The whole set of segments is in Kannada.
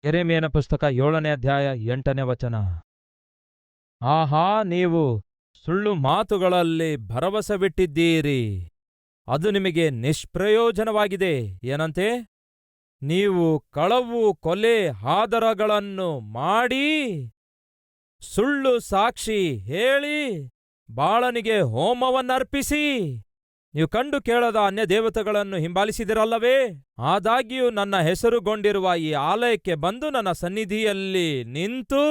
ಯೆರೆಮೀಯನ ಪುಸ್ತಕ 7ನೇ ಅಧ್ಯಾಯ 8ನೇ ವಚನ. ಆಹಾ, ನೀವು ಸುಳ್ಳು ಮಾತುಗಳಲ್ಲಿ ಭರವಸವಿಟ್ಟಿದ್ದೀರಿ, ಅದು ನಿಮಗೆ ನಿಷ್ಪ್ರಯೋಜನವಾಗಿದೆ. ಏನಂತೆ? ನೀವು ಕಳವು, ಕೊಲೆ, ಹಾದರಗಳನ್ನು ಮಾಡಿ, ಸುಳ್ಳು ಸಾಕ್ಷಿ ಹೇಳಿ, ಬಾಳನಿಗೆ ಹೋಮವನ್ನರ್ಪಿಸಿ, ನೀವು ಕಂಡು ಕೇಳದ ಅನ್ಯ ದೇವತೆಗಳನ್ನು ಹಿಂಬಾಲಿಸಿದಿರಲ್ಲವೇ? ಆದಾಗ್ಯೂ ನನ್ನ ಹೆಸರುಗೊಂಡಿರುವ ಈ ಆಲಯಕ್ಕೆ ಬಂದು ನನ್ನ ಸನ್ನಿಧಿಯಲ್ಲಿ ನಿಂತು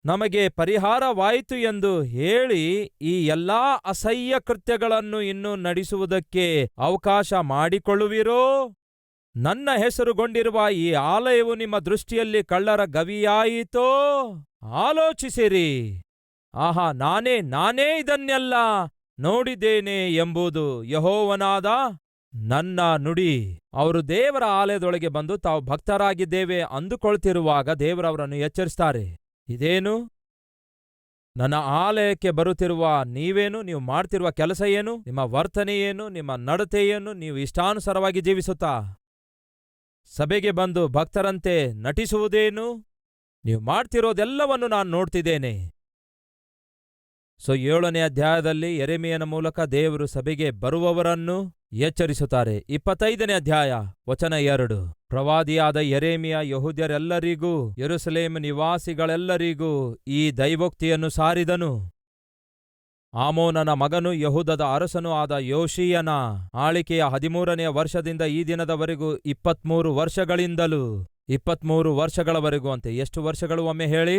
ನಮಗೆ ಪರಿಹಾರವಾಯಿತು ಎಂದು ಹೇಳಿ ಈ ಎಲ್ಲಾ ಅಸಹ್ಯ ಕೃತ್ಯಗಳನ್ನು ಇನ್ನೂ ನಡೆಸುವುದಕ್ಕೆ ಅವಕಾಶ ಮಾಡಿಕೊಳ್ಳುವಿರೋ? ನನ್ನ ಹೆಸರುಗೊಂಡಿರುವ ಈ ಆಲಯವು ನಿಮ್ಮ ದೃಷ್ಟಿಯಲ್ಲಿ ಕಳ್ಳರ ಗವಿಯಾಯಿತೋ? ಆಲೋಚಿಸಿರಿ. ಆಹಾ, ನಾನೇ ಇದನ್ನೆಲ್ಲ ನೋಡಿದ್ದೇನೆ ಎಂಬುದು ಯೆಹೋವನಾದ ನನ್ನ ನುಡಿ. ಅವರು ದೇವರ ಆಲಯದೊಳಗೆ ಬಂದು ತಾವು ಭಕ್ತರಾಗಿದ್ದೇವೆ ಅಂದುಕೊಳ್ತಿರುವಾಗ ದೇವರವರನ್ನು ಎಚ್ಚರಿಸ್ತಾರೆ. ಇದೇನು? ನನ್ನ ಆಲಯಕ್ಕೆ ಬರುತ್ತಿರುವ ನೀವೇನು? ನೀವು ಮಾಡ್ತಿರುವ ಕೆಲಸ ಏನು? ನಿಮ್ಮ ವರ್ತನೆ ಏನು? ನಿಮ್ಮ ನಡತೆ ಏನು? ನೀವು ಇಷ್ಟಾನುಸಾರವಾಗಿ ಜೀವಿಸುತ್ತಾ ಸಭೆಗೆ ಬಂದು ಭಕ್ತರಂತೆ ನಟಿಸುವುದೇನು? ನೀವು ಮಾಡ್ತಿರೋದೆಲ್ಲವನ್ನು ನಾನು ನೋಡ್ತಿದ್ದೇನೆ. 7ನೇ ಅಧ್ಯಾಯದಲ್ಲಿ ಯೆರೆಮೀಯನ ಮೂಲಕ ದೇವರು ಸಭೆಗೆ ಬರುವವರನ್ನು ಎಚ್ಚರಿಸುತ್ತಾರೆ. 25ನೇ ಅಧ್ಯಾಯ ವಚನ 2. ಪ್ರವಾದಿಯಾದ ಯೆರೆಮೀಯ ಯೆಹೂದ್ಯರೆಲ್ಲರಿಗೂ ಯೆರೂಸಲೇಮ್ ನಿವಾಸಿಗಳೆಲ್ಲರಿಗೂ ಈ ದೈವೋಕ್ತಿಯನ್ನು ಸಾರಿದನು. ಆಮೋನನ ಮಗನು ಯೆಹೂದದ ಅರಸನೂ ಆದ ಯೋಷೀಯನ ಆಳಿಕೆಯ 13ನೆಯ ವರ್ಷದಿಂದ ಈ ದಿನದವರೆಗೂ 23 ವರ್ಷಗಳಿಂದಲೂ 23 ವರ್ಷಗಳವರೆಗೂ ಅಂತೆ. ಎಷ್ಟು ವರ್ಷಗಳು ಒಮ್ಮೆ ಹೇಳಿ?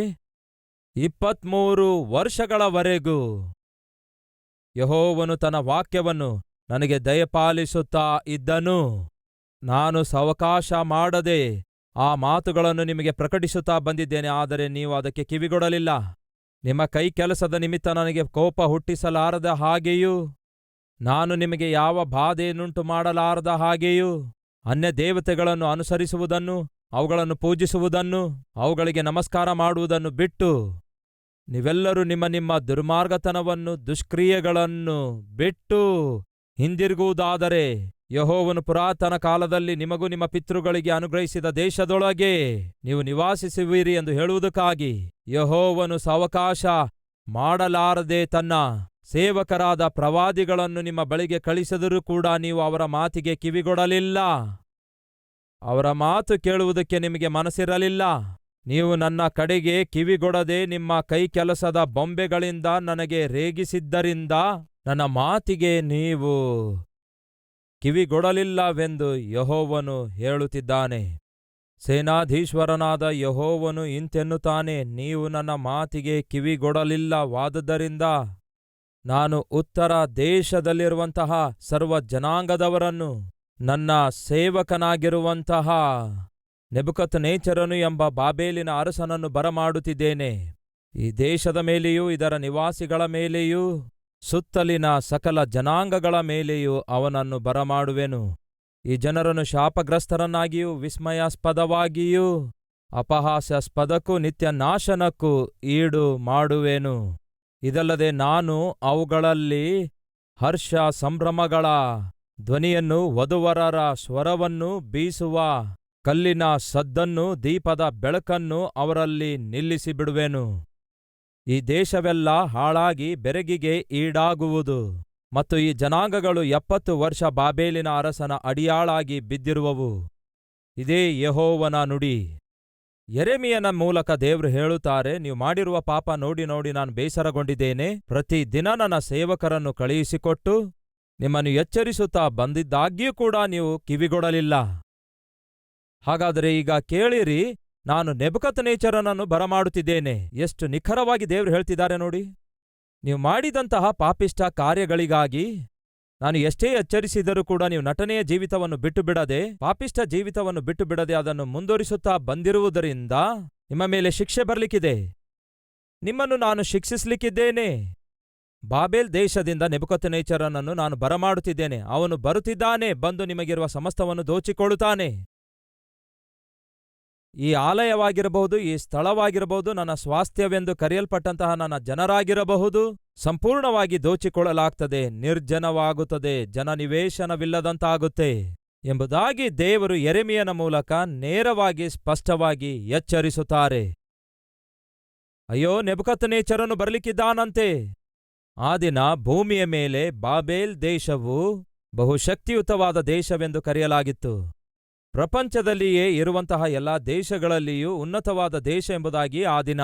23 ವರ್ಷಗಳವರೆಗೂ ಯೆಹೋವನು ತನ್ನ ವಾಕ್ಯವನ್ನು ನನಗೆ ದಯಪಾಲಿಸುತ್ತಾ ಇದ್ದನು. ನಾನು ಸಾವಕಾಶ ಮಾಡದೆ ಆ ಮಾತುಗಳನ್ನು ನಿಮಗೆ ಪ್ರಕಟಿಸುತ್ತಾ ಬಂದಿದ್ದೇನೆ, ಆದರೆ ನೀವು ಅದಕ್ಕೆ ಕಿವಿಗೊಡಲಿಲ್ಲ. ನಿಮ್ಮ ಕೈ ಕೆಲಸದ ನಿಮಿತ್ತ ನನಗೆ ಕೋಪ ಹುಟ್ಟಿಸಲಾರದ ಹಾಗೆಯೂ ನಾನು ನಿಮಗೆ ಯಾವ ಬಾಧೆಯನ್ನುಂಟು ಮಾಡಲಾರದ ಹಾಗೆಯೂ ಅನ್ಯ ದೇವತೆಗಳನ್ನು ಅನುಸರಿಸುವುದನ್ನು, ಅವುಗಳನ್ನು ಪೂಜಿಸುವುದನ್ನು, ಅವುಗಳಿಗೆ ನಮಸ್ಕಾರ ಮಾಡುವುದನ್ನು ಬಿಟ್ಟು ನೀವೆಲ್ಲರೂ ನಿಮ್ಮ ದುರ್ಮಾರ್ಗತನವನ್ನು, ದುಷ್ಕ್ರಿಯೆಗಳನ್ನು ಬಿಟ್ಟು ಹಿಂದಿರುಗುವುದಾದರೆ ಯೆಹೋವನು ಪುರಾತನ ಕಾಲದಲ್ಲಿ ನಿಮಗೂ ನಿಮ್ಮ ಪಿತೃಗಳಿಗೆ ಅನುಗ್ರಹಿಸಿದ ದೇಶದೊಳಗೆ ನೀವು ನಿವಾಸಿಸುವಿರಿ ಎಂದು ಹೇಳುವುದಕ್ಕಾಗಿ ಯೆಹೋವನು ಸಾವಕಾಶ ಮಾಡಲಾರದೆ ತನ್ನ ಸೇವಕರಾದ ಪ್ರವಾದಿಗಳನ್ನು ನಿಮ್ಮ ಬಳಿಗೆ ಕಳಿಸಿದರೂ ಕೂಡ ನೀವು ಅವರ ಮಾತಿಗೆ ಕಿವಿಗೊಡಲಿಲ್ಲ. ಅವರ ಮಾತು ಕೇಳುವುದಕ್ಕೆ ನಿಮಗೆ ಮನಸ್ಸಿರಲಿಲ್ಲ. ನೀವು ನನ್ನ ಕಡೆಗೆ ಕಿವಿಗೊಡದೆ ನಿಮ್ಮ ಕೈ ಕೆಲಸದ ಬೊಂಬೆಗಳಿಂದ ನನಗೆ ರೇಗಿಸಿದ್ದರಿಂದ ನನ್ನ ಮಾತಿಗೆ ನೀವು ಕಿವಿಗೊಡಲಿಲ್ಲವೆಂದು ಯೆಹೋವನು ಹೇಳುತ್ತಿದ್ದಾನೆ. ಸೇನಾಧೀಶ್ವರನಾದ ಯೆಹೋವನು ಇಂತೆನ್ನುತ್ತಾನೆ, ನೀವು ನನ್ನ ಮಾತಿಗೆ ಕಿವಿಗೊಡಲಿಲ್ಲವಾದುದರಿಂದ ನಾನು ಉತ್ತರ ದೇಶದಲ್ಲಿರುವಂತಹ ಸರ್ವ ಜನಾಂಗದವರನ್ನು ನನ್ನ ಸೇವಕನಾಗಿರುವಂತಹ ನೆಬೂಕದ್ನೆಚ್ಚರನು ಎಂಬ ಬಾಬೇಲಿನ ಅರಸನನ್ನು ಬರಮಾಡುತ್ತಿದ್ದೇನೆ. ಈ ದೇಶದ ಮೇಲೆಯೂ ಇದರ ನಿವಾಸಿಗಳ ಮೇಲೆಯೂ ಸುತ್ತಲಿನ ಸಕಲ ಜನಾಂಗಗಳ ಮೇಲೆಯೂ ಅವನನ್ನು ಬರಮಾಡುವೆನು. ಈ ಜನರನ್ನು ಶಾಪಗ್ರಸ್ತರನ್ನಾಗಿಯೂ ವಿಸ್ಮಯಾಸ್ಪದವಾಗಿಯೂ ಅಪಹಾಸ್ಯಾಸ್ಪದಕ್ಕೂ ನಿತ್ಯ ನಾಶನಕ್ಕೂ ಈಡು ಮಾಡುವೆನು. ಇದಲ್ಲದೆ ನಾನು ಅವುಗಳಲ್ಲಿ ಹರ್ಷ ಸಂಭ್ರಮಗಳ ಧ್ವನಿಯನ್ನು, ವಧುವರರ ಸ್ವರವನ್ನು, ಬೀಸುವ ಕಲ್ಲಿನ ಸದ್ದನ್ನು, ದೀಪದ ಬೆಳಕನ್ನು ಅವರಲ್ಲಿ ನಿಲ್ಲಿಸಿಬಿಡುವೆನು. ಈ ದೇಶವೆಲ್ಲ ಹಾಳಾಗಿ ಬೆರಗಿಗೆ ಈಡಾಗುವುದು ಮತ್ತು ಈ ಜನಾಂಗಗಳು 70 ವರ್ಷ ಬಾಬೇಲಿನ ಅರಸನ ಅಡಿಯಾಳಾಗಿ ಬಿದ್ದಿರುವವು. ಇದೇ ಯೆಹೋವನ ನುಡಿ. ಯೆರೆಮೀಯನ ಮೂಲಕ ದೇವರು ಹೇಳುತ್ತಾರೆ, ನೀವು ಮಾಡಿರುವ ಪಾಪ ನೋಡಿ ನಾನು ಬೇಸರಗೊಂಡಿದ್ದೇನೆ. ಪ್ರತಿದಿನ ನನ್ನ ಸೇವಕರನ್ನು ಕಳುಹಿಸಿಕೊಟ್ಟು ನಿಮ್ಮನ್ನು ಎಚ್ಚರಿಸುತ್ತಾ ಬಂದಿದ್ದಾಗ್ಯೂ ಕೂಡ ನೀವು ಕಿವಿಗೊಡಲಿಲ್ಲ. ಹಾಗಾದರೆ ಈಗ ಕೇಳಿರಿ, ನಾನು ನೆಬೂಕದ್ನೆಚ್ಚರನನ್ನು ಬರಮಾಡುತ್ತಿದ್ದೇನೆ. ಎಷ್ಟು ನಿಖರವಾಗಿ ದೇವರು ಹೇಳ್ತಿದ್ದಾರೆ ನೋಡಿ. ನೀವು ಮಾಡಿದಂತಹ ಪಾಪಿಷ್ಟ ಕಾರ್ಯಗಳಿಗಾಗಿ ನಾನು ಎಷ್ಟೇ ಎಚ್ಚರಿಸಿದರೂ ಕೂಡ ನೀವು ನಟನೆಯ ಜೀವಿತವನ್ನು ಬಿಟ್ಟು ಬಿಡದೆ, ಪಾಪಿಷ್ಟ ಜೀವಿತವನ್ನು ಬಿಟ್ಟು ಬಿಡದೆ ಅದನ್ನು ಮುಂದುವರಿಸುತ್ತಾ ಬಂದಿರುವುದರಿಂದ ನಿಮ್ಮ ಮೇಲೆ ಶಿಕ್ಷೆ ಬರಲಿಕ್ಕಿದೆ. ನಿಮ್ಮನ್ನು ನಾನು ಶಿಕ್ಷಿಸಲಿಕ್ಕಿದ್ದೇನೆ. ಬಾಬೇಲ್ ದೇಶದಿಂದ ನೆಬೂಕದ್ನೆಚ್ಚರನನ್ನು ನಾನು ಬರಮಾಡುತ್ತಿದ್ದೇನೆ. ಅವನು ಬರುತ್ತಿದ್ದಾನೆ, ಬಂದು ನಿಮಗಿರುವ ಸಮಸ್ತವನ್ನು ದೋಚಿಕೊಳ್ಳುತ್ತಾನೆ. ಈ ಆಲಯವಾಗಿರಬಹುದು, ಈ ಸ್ಥಳವಾಗಿರಬಹುದು, ನನ್ನ ಸ್ವಾಸ್ಥ್ಯವೆಂದು ಕರೆಯಲ್ಪಟ್ಟಂತಹ ನನ್ನ ಜನರಾಗಿರಬಹುದು, ಸಂಪೂರ್ಣವಾಗಿ ದೋಚಿಕೊಳ್ಳಲಾಗ್ತದೆ, ನಿರ್ಜನವಾಗುತ್ತದೆ, ಜನನಿವೇಶನವಿಲ್ಲದಂತಾಗುತ್ತೆ. ಎಂಬುದಾಗಿ ದೇವರು ಯೆರೆಮೀಯನ ಮೂಲಕ ನೇರವಾಗಿ ಸ್ಪಷ್ಟವಾಗಿ ಎಚ್ಚರಿಸುತ್ತಾರೆ. ಅಯ್ಯೋ, ನೆಬೂಕದ್ನೆಚ್ಚರನು ಬರಲಿಕ್ಕಿದ್ದಾನಂತೆ. ಆ ದಿನ ಭೂಮಿಯ ಮೇಲೆ ಬಾಬೇಲ್ ದೇಶವು ಬಹುಶಕ್ತಿಯುತವಾದ ದೇಶವೆಂದು ಕರೆಯಲಾಗಿತ್ತು. ಪ್ರಪಂಚದಲ್ಲಿಯೇ ಇರುವಂತಹ ಎಲ್ಲಾ ದೇಶಗಳಲ್ಲಿಯೂ ಉನ್ನತವಾದ ದೇಶ ಎಂಬುದಾಗಿ ಆ ದಿನ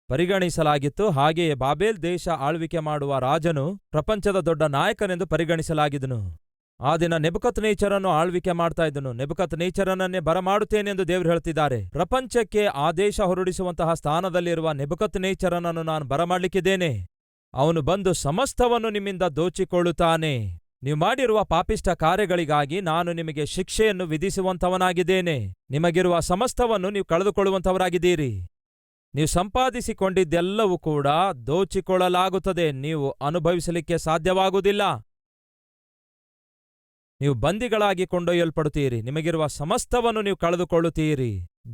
ಪರಿಗಣಿಸಲಾಗಿತ್ತು. ಹಾಗೆಯೇ ಬಾಬೇಲ್ ದೇಶ ಆಳ್ವಿಕೆ ಮಾಡುವ ರಾಜನು ಪ್ರಪಂಚದ ದೊಡ್ಡ ನಾಯಕನೆಂದು ಪರಿಗಣಿಸಲಾಗಿದ್ದನು. ಆ ದಿನ ನೆಬೂಕದ್ನೆಚ್ಚರನು ಆಳ್ವಿಕೆ ಮಾಡ್ತಾ ಇದ್ದನು. ನೆಬೂಕದ್ನೆಚ್ಚರನನ್ನೇ ಬರಮಾಡುತ್ತೇನೆಂದು ದೇವರು ಹೇಳ್ತಿದ್ದಾರೆ. ಪ್ರಪಂಚಕ್ಕೆ ಆದೇಶ ಹೊರಡಿಸುವಂತಹ ಸ್ಥಾನದಲ್ಲಿರುವ ನೆಬೂಕದ್ನೆಚ್ಚರನನ್ನು ನಾನು ಬರಮಾಡ್ಲಿಕ್ಕಿದ್ದೇನೆ. ಅವನು ಬಂದು ಸಮಸ್ತವನ್ನು ನಿಮ್ಮಿಂದ ದೋಚಿಕೊಳ್ಳುತ್ತಾನೆ. ನೀವು ಮಾಡಿರುವ ಪಾಪಿಷ್ಟ ಕಾರ್ಯಗಳಿಗಾಗಿ ನಾನು ನಿಮಗೆ ಶಿಕ್ಷೆಯನ್ನು ವಿಧಿಸುವಂತವನಾಗಿದ್ದೇನೆ. ನಿಮಗಿರುವ ಸಮಸ್ತವನ್ನು ನೀವು ಕಳೆದುಕೊಳ್ಳುವಂತವರಾಗಿದ್ದೀರಿ. ನೀವು ಸಂಪಾದಿಸಿಕೊಂಡಿದ್ದೆಲ್ಲವೂ ಕೂಡ ದೋಚಿಕೊಳ್ಳಲಾಗುತ್ತದೆ. ನೀವು ಅನುಭವಿಸಲಿಕ್ಕೆ ಸಾಧ್ಯವಾಗುವುದಿಲ್ಲ. ನೀವು ಬಂದಿಗಳಾಗಿ ಕೊಂಡೊಯ್ಯಲ್ಪಡುತ್ತೀರಿ. ನಿಮಗಿರುವ ಸಮಸ್ತವನ್ನು ನೀವು ಕಳೆದುಕೊಳ್ಳುತ್ತೀರಿ.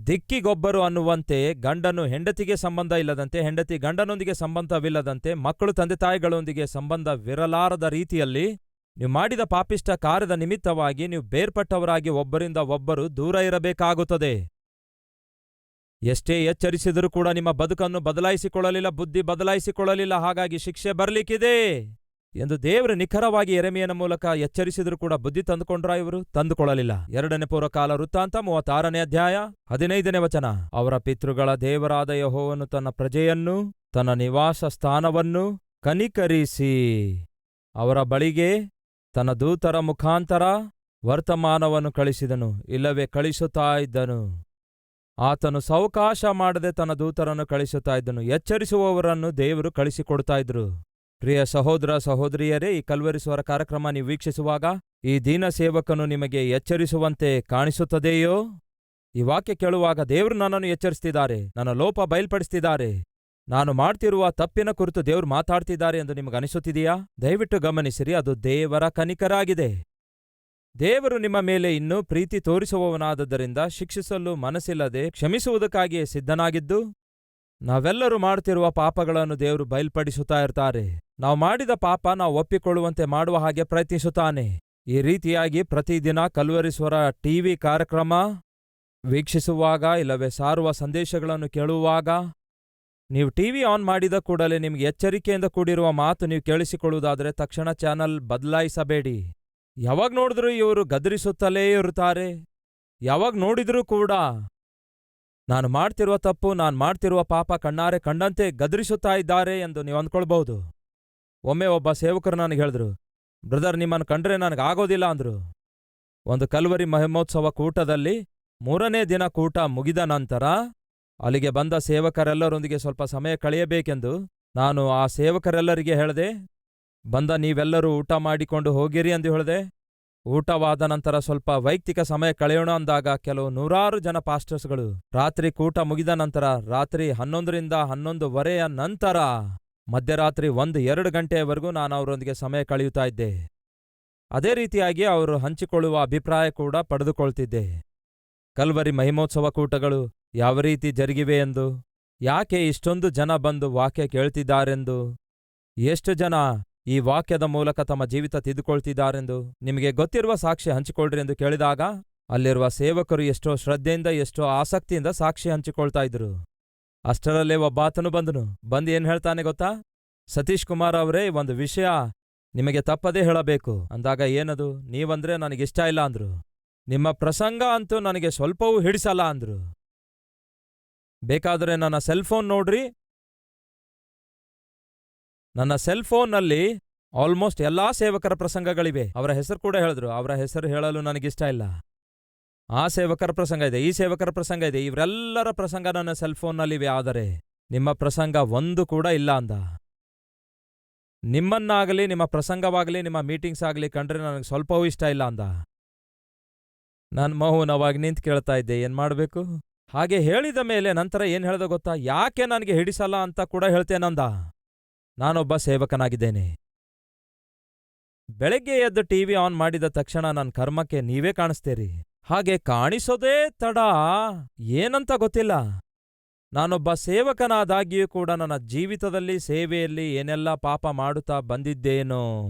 ದಿಕ್ಕಿಗೊಬ್ಬರು ಅನ್ನುವಂತೆ ಗಂಡನು ಹೆಂಡತಿಗೆ ಸಂಬಂಧ ಇಲ್ಲದಂತೆ, ಹೆಂಡತಿ ಗಂಡನೊಂದಿಗೆ ಸಂಬಂಧವಿಲ್ಲದಂತೆ, ಮಕ್ಕಳು ತಂದೆ ತಾಯಿಗಳೊಂದಿಗೆ ಸಂಬಂಧವಿರಲಾರದ ರೀತಿಯಲ್ಲಿ ನೀವು ಮಾಡಿದ ಪಾಪಿಷ್ಟ ಕಾರ್ಯದ ನಿಮಿತ್ತವಾಗಿ ನೀವು ಬೇರ್ಪಟ್ಟವರಾಗಿ ಒಬ್ಬರಿಂದ ಒಬ್ಬರು ದೂರ ಇರಬೇಕಾಗುತ್ತದೆ. ಎಷ್ಟೇ ಎಚ್ಚರಿಸಿದರೂ ಕೂಡ ನಿಮ್ಮ ಬದುಕನ್ನು ಬದಲಾಯಿಸಿಕೊಳ್ಳಲಿಲ್ಲ, ಬುದ್ಧಿ ಬದಲಾಯಿಸಿಕೊಳ್ಳಲಿಲ್ಲ. ಹಾಗಾಗಿ ಶಿಕ್ಷೆ ಬರಲಿಕ್ಕಿದೆ ಎಂದು ದೇವರು ನಿಖರವಾಗಿ ಯೆರೆಮೀಯನ ಮೂಲಕ ಎಚ್ಚರಿಸಿದರೂ ಕೂಡ ಬುದ್ಧಿ ತಂದುಕೊಂಡ್ರ ಇವರು? ತಂದುಕೊಳ್ಳಲಿಲ್ಲ. 2ನೇ ಪೂರ್ವಕಾಲ ವೃತ್ತಾಂತ 36ನೇ ಅಧ್ಯಾಯ 15ನೇ ವಚನ. ಅವರ ಪಿತೃಗಳ ದೇವರಾದ ಯೆಹೋವನು ತನ್ನ ಪ್ರಜೆಯನ್ನು, ತನ್ನ ನಿವಾಸ ಸ್ಥಾನವನ್ನು ಕನಿಕರಿಸಿ ಅವರ ಬಳಿಗೆ ತನ್ನ ದೂತರ ಮುಖಾಂತರ ವರ್ತಮಾನವನ್ನು ಕಳಿಸಿದನು, ಇಲ್ಲವೇ ಕಳಿಸುತ್ತಾ ಇದ್ದನು. ಆತನು ಸಾವಕಾಶ ಮಾಡದೆ ತನ್ನ ದೂತರನ್ನು ಕಳಿಸುತ್ತಾ ಇದ್ದನು. ಎಚ್ಚರಿಸುವವರನ್ನು ದೇವರು ಕಳಿಸಿಕೊಡ್ತಾ ಇದ್ರು. ಪ್ರಿಯ ಸಹೋದರ ಸಹೋದರಿಯರೇ, ಈ ಕಲ್ವರಿ ಸ್ವರ ಕಾರ್ಯಕ್ರಮ ನೀವು ವೀಕ್ಷಿಸುವಾಗ ಈ ದೀನ ಸೇವಕನು ನಿಮಗೆ ಎಚ್ಚರಿಸುವಂತೆ ಕಾಣಿಸುತ್ತದೆಯೋ? ಈ ವಾಕ್ಯ ಕೇಳುವಾಗ ದೇವರು ನನ್ನನ್ನು ಎಚ್ಚರಿಸ್ತಿದ್ದಾರೆ, ನನ್ನ ಲೋಪ ಬಯಲ್ಪಡಿಸ್ತಿದ್ದಾರೆ, ನಾನು ಮಾಡ್ತಿರುವ ತಪ್ಪಿನ ಕುರಿತು ದೇವರು ಮಾತಾಡ್ತಿದ್ದಾರೆ ಎಂದು ನಿಮಗನಿಸುತ್ತಿದೆಯಾ? ದಯವಿಟ್ಟು ಗಮನಿಸಿರಿ, ಅದು ದೇವರ ಕನಿಕರಾಗಿದೆ. ದೇವರು ನಿಮ್ಮ ಮೇಲೆ ಇನ್ನೂ ಪ್ರೀತಿ ತೋರಿಸುವವನಾದದ್ದರಿಂದ ಶಿಕ್ಷಿಸಲು ಮನಸ್ಸಿಲ್ಲದೆ ಕ್ಷಮಿಸುವುದಕ್ಕಾಗಿಯೇ ಸಿದ್ಧನಾಗಿದ್ದು, ನಾವೆಲ್ಲರೂ ಮಾಡ್ತಿರುವ ಪಾಪಗಳನ್ನು ದೇವರು ಬಯಲ್ಪಡಿಸುತ್ತಾ ಇರ್ತಾರೆ. ನಾವು ಮಾಡಿದ ಪಾಪ ನಾವು ಒಪ್ಪಿಕೊಳ್ಳುವಂತೆ ಮಾಡುವ ಹಾಗೆ ಪ್ರಯತ್ನಿಸುತ್ತಾನೆ. ಈ ರೀತಿಯಾಗಿ ಪ್ರತಿದಿನ ಕಲ್ವರಿ ಸ್ವರ ಟಿವಿ ಕಾರ್ಯಕ್ರಮ ವೀಕ್ಷಿಸುವಾಗ, ಇಲ್ಲವೇ ಸಾರುವ ಸಂದೇಶಗಳನ್ನು ಕೇಳುವಾಗ, ನೀವು ಟಿವಿ ಆನ್ ಮಾಡಿದ ಕೂಡಲೇ ನಿಮಗೆ ಎಚ್ಚರಿಕೆಯಿಂದ ಕೂಡಿರುವ ಮಾತು ನೀವು ಕೇಳಿಸಿಕೊಳ್ಳುವುದಾದರೆ ತಕ್ಷಣ ಚಾನಲ್ ಬದಲಾಯಿಸಬೇಡಿ. ಯಾವಾಗ ನೋಡಿದ್ರೂ ಇವರು ಗದರಿಸುತ್ತಲೇ ಇರುತ್ತಾರೆ. ಯಾವಾಗ ನೋಡಿದ್ರೂ ಕೂಡ ನಾನು ಮಾಡ್ತಿರುವ ತಪ್ಪು, ನಾನು ಮಾಡ್ತಿರುವ ಪಾಪ ಕಣ್ಣಾರೆ ಕಂಡಂತೆ ಗದರಿಸುತ್ತಾ ಇದ್ದಾರೆ ಎಂದು ನೀವು ಅಂದ್ಕೊಳ್ಬಹುದು. ಒಮ್ಮೆ ಒಬ್ಬ ಸೇವಕರು ನನಗೆ ಹೇಳಿದ್ರು, ಬ್ರದರ್, ನಿಮ್ಮನ್ನು ಕಂಡ್ರೆ ನನಗಾಗೋದಿಲ್ಲ ಅಂದ್ರು. ಒಂದು ಕಲ್ವರಿ ಮಹೋತ್ಸವ ಕೂಟದಲ್ಲಿ 3ನೇ ದಿನ ಕೂಟ ಮುಗಿದ ನಂತರ ಅಲ್ಲಿಗೆ ಬಂದ ಸೇವಕರೆಲ್ಲರೊಂದಿಗೆ ಸ್ವಲ್ಪ ಸಮಯ ಕಳೆಯಬೇಕೆಂದು ನಾನು ಆ ಸೇವಕರೆಲ್ಲರಿಗೆ ಹೇಳಿದೆ, ಬಂದ ನೀವೆಲ್ಲರೂ ಊಟ ಮಾಡಿಕೊಂಡು ಹೋಗಿರಿ ಎಂದು ಹೇಳಿದೆ. ಊಟವಾದ ನಂತರ ಸ್ವಲ್ಪ ವೈಯಕ್ತಿಕ ಸಮಯ ಕಳೆಯೋಣ ಅಂದಾಗ ಕೆಲವು 100 ಜನ ಪಾಸ್ಟರ್ಸ್ಗಳು ರಾತ್ರಿ ಕೂಟ ಮುಗಿದ ನಂತರ ರಾತ್ರಿ 11ರಿಂದ 11:15 ನಂತರ ಮಧ್ಯರಾತ್ರಿ 1-2 ಗಂಟೆಯವರೆಗೂ ನಾನು ಅವರೊಂದಿಗೆ ಸಮಯ ಕಳೆಯುತ್ತಾ ಇದ್ದೆ. ಅದೇ ರೀತಿಯಾಗಿ ಅವರು ಹಂಚಿಕೊಳ್ಳುವ ಅಭಿಪ್ರಾಯ ಕೂಡ ಪಡೆದುಕೊಳ್ತಿದ್ದೆ. ಕಲ್ವರಿ ಮಹಿಮೋತ್ಸವ ಕೂಟಗಳು ಯಾವ ರೀತಿ ಜರುಗಿವೆ ಎಂದು, ಯಾಕೆ ಇಷ್ಟೊಂದು ಜನ ಬಂದು ವಾಕ್ಯ ಕೇಳ್ತಿದ್ದಾರೆಂದು, ಎಷ್ಟು ಜನ ಈ ವಾಕ್ಯದ ಮೂಲಕ ತಮ್ಮ ಜೀವಿತ ತಿದ್ದುಕೊಳ್ತಿದ್ದಾರೆಂದು ನಿಮಗೆ ಗೊತ್ತಿರುವ ಸಾಕ್ಷಿ ಹಂಚಿಕೊಳ್ಳ್ರಿ ಎಂದು ಕೇಳಿದಾಗ ಅಲ್ಲಿರುವ ಸೇವಕರು ಎಷ್ಟೋ ಶ್ರದ್ಧೆಯಿಂದ, ಎಷ್ಟೋ ಆಸಕ್ತಿಯಿಂದ ಸಾಕ್ಷಿ ಹಂಚಿಕೊಳ್ತಾ ಇದ್ರು. ಅಷ್ಟರಲ್ಲೇ ಒಬ್ಬಾತನು ಬಂದನು. ಬಂದು ಏನ್ ಹೇಳ್ತಾನೆ ಗೊತ್ತಾ? ಸತೀಶ್ ಕುಮಾರ್ ಅವರೇ, ಒಂದು ವಿಷಯ ನಿಮಗೆ ತಪ್ಪದೇ ಹೇಳಬೇಕು ಅಂದಾಗ, ಏನದು? ನೀವಂದ್ರೆ ನನಗಿಷ್ಟ ಇಲ್ಲ ಅಂದ್ರು. ನಿಮ್ಮ ಪ್ರಸಂಗ ಅಂತೂ ನನಗೆ ಸ್ವಲ್ಪವೂ ಹಿಡಿಸಲ್ಲ ಅಂದ್ರು. ಬೇಕಾದರೆ ನನ್ನ ಸೆಲ್ಫೋನ್ ನೋಡ್ರಿ, ನನ್ನ ಸೆಲ್ಫೋನ್ನಲ್ಲಿ ಆಲ್ಮೋಸ್ಟ್ ಎಲ್ಲಾ ಸೇವಕರ ಪ್ರಸಂಗಗಳಿವೆ. ಅವರ ಹೆಸರು ಕೂಡ ಹೇಳಿದ್ರು. ಅವರ ಹೆಸರು ಹೇಳಲು ನನಗಿಷ್ಟ ಇಲ್ಲ. ಆ ಸೇವಕರ ಪ್ರಸಂಗ ಇದೆ, ಈ ಸೇವಕರ ಪ್ರಸಂಗ ಇದೆ, ಇವರೆಲ್ಲರ ಪ್ರಸಂಗ ನನ್ನ ಸೆಲ್ಫೋನ್ನಲ್ಲಿವೆ. ಆದರೆ ನಿಮ್ಮ ಪ್ರಸಂಗ ಒಂದು ಕೂಡ ಇಲ್ಲ ಅಂದ. ನಿಮ್ಮನ್ನಾಗಲಿ, ನಿಮ್ಮ ಪ್ರಸಂಗವಾಗಲಿ, ನಿಮ್ಮ ಮೀಟಿಂಗ್ಸ್ ಆಗಲಿ ಕಂಡ್ರೆ ನನಗೆ ಸ್ವಲ್ಪವೂ ಇಷ್ಟ ಇಲ್ಲ ಅಂದ. ನಾನು ಮೌನವಾಗಿ ನಿಂತು ಕೇಳ್ತಾ ಇದ್ದೆ, ಏನ್ ಮಾಡಬೇಕು? ಹಾಗೆ ಹೇಳಿದ ಮೇಲೆ ನಂತರ ಏನ್ ಹೇಳ್ದ ಗೊತ್ತಾ? ಯಾಕೆ ನನಗೆ ಹಿಡಿಸಲ್ಲ ಅಂತ ಕೂಡ ಹೇಳ್ತೇನಂದ. ನಾನೊಬ್ಬ ಸೇವಕನಾಗಿದ್ದೇನೆ. ಬೆಳಗ್ಗೆ ಎದ್ದು ಟಿವಿ ಆನ್ ಮಾಡಿದ ತಕ್ಷಣ ನನ್ನ ಕರ್ಮಕ್ಕೆ ನೀವೇ ಕಾಣಿಸ್ತೀರಿ. ಹಾಗೆ ಕಾಣಿಸೋದೇ ತಡ, ಏನಂತ ಗೊತ್ತಿಲ್ಲ. ನಾನೊಬ್ಬ ಸೇವಕನಾದಾಗಿಯೂ ಕೂಡ ನನ್ನ ಜೀವಿತದಲ್ಲಿ, ಸೇವೆಯಲ್ಲಿ ಏನೆಲ್ಲ ಪಾಪ ಮಾಡುತ್ತಾ ಬಂದಿದ್ದೇನೋ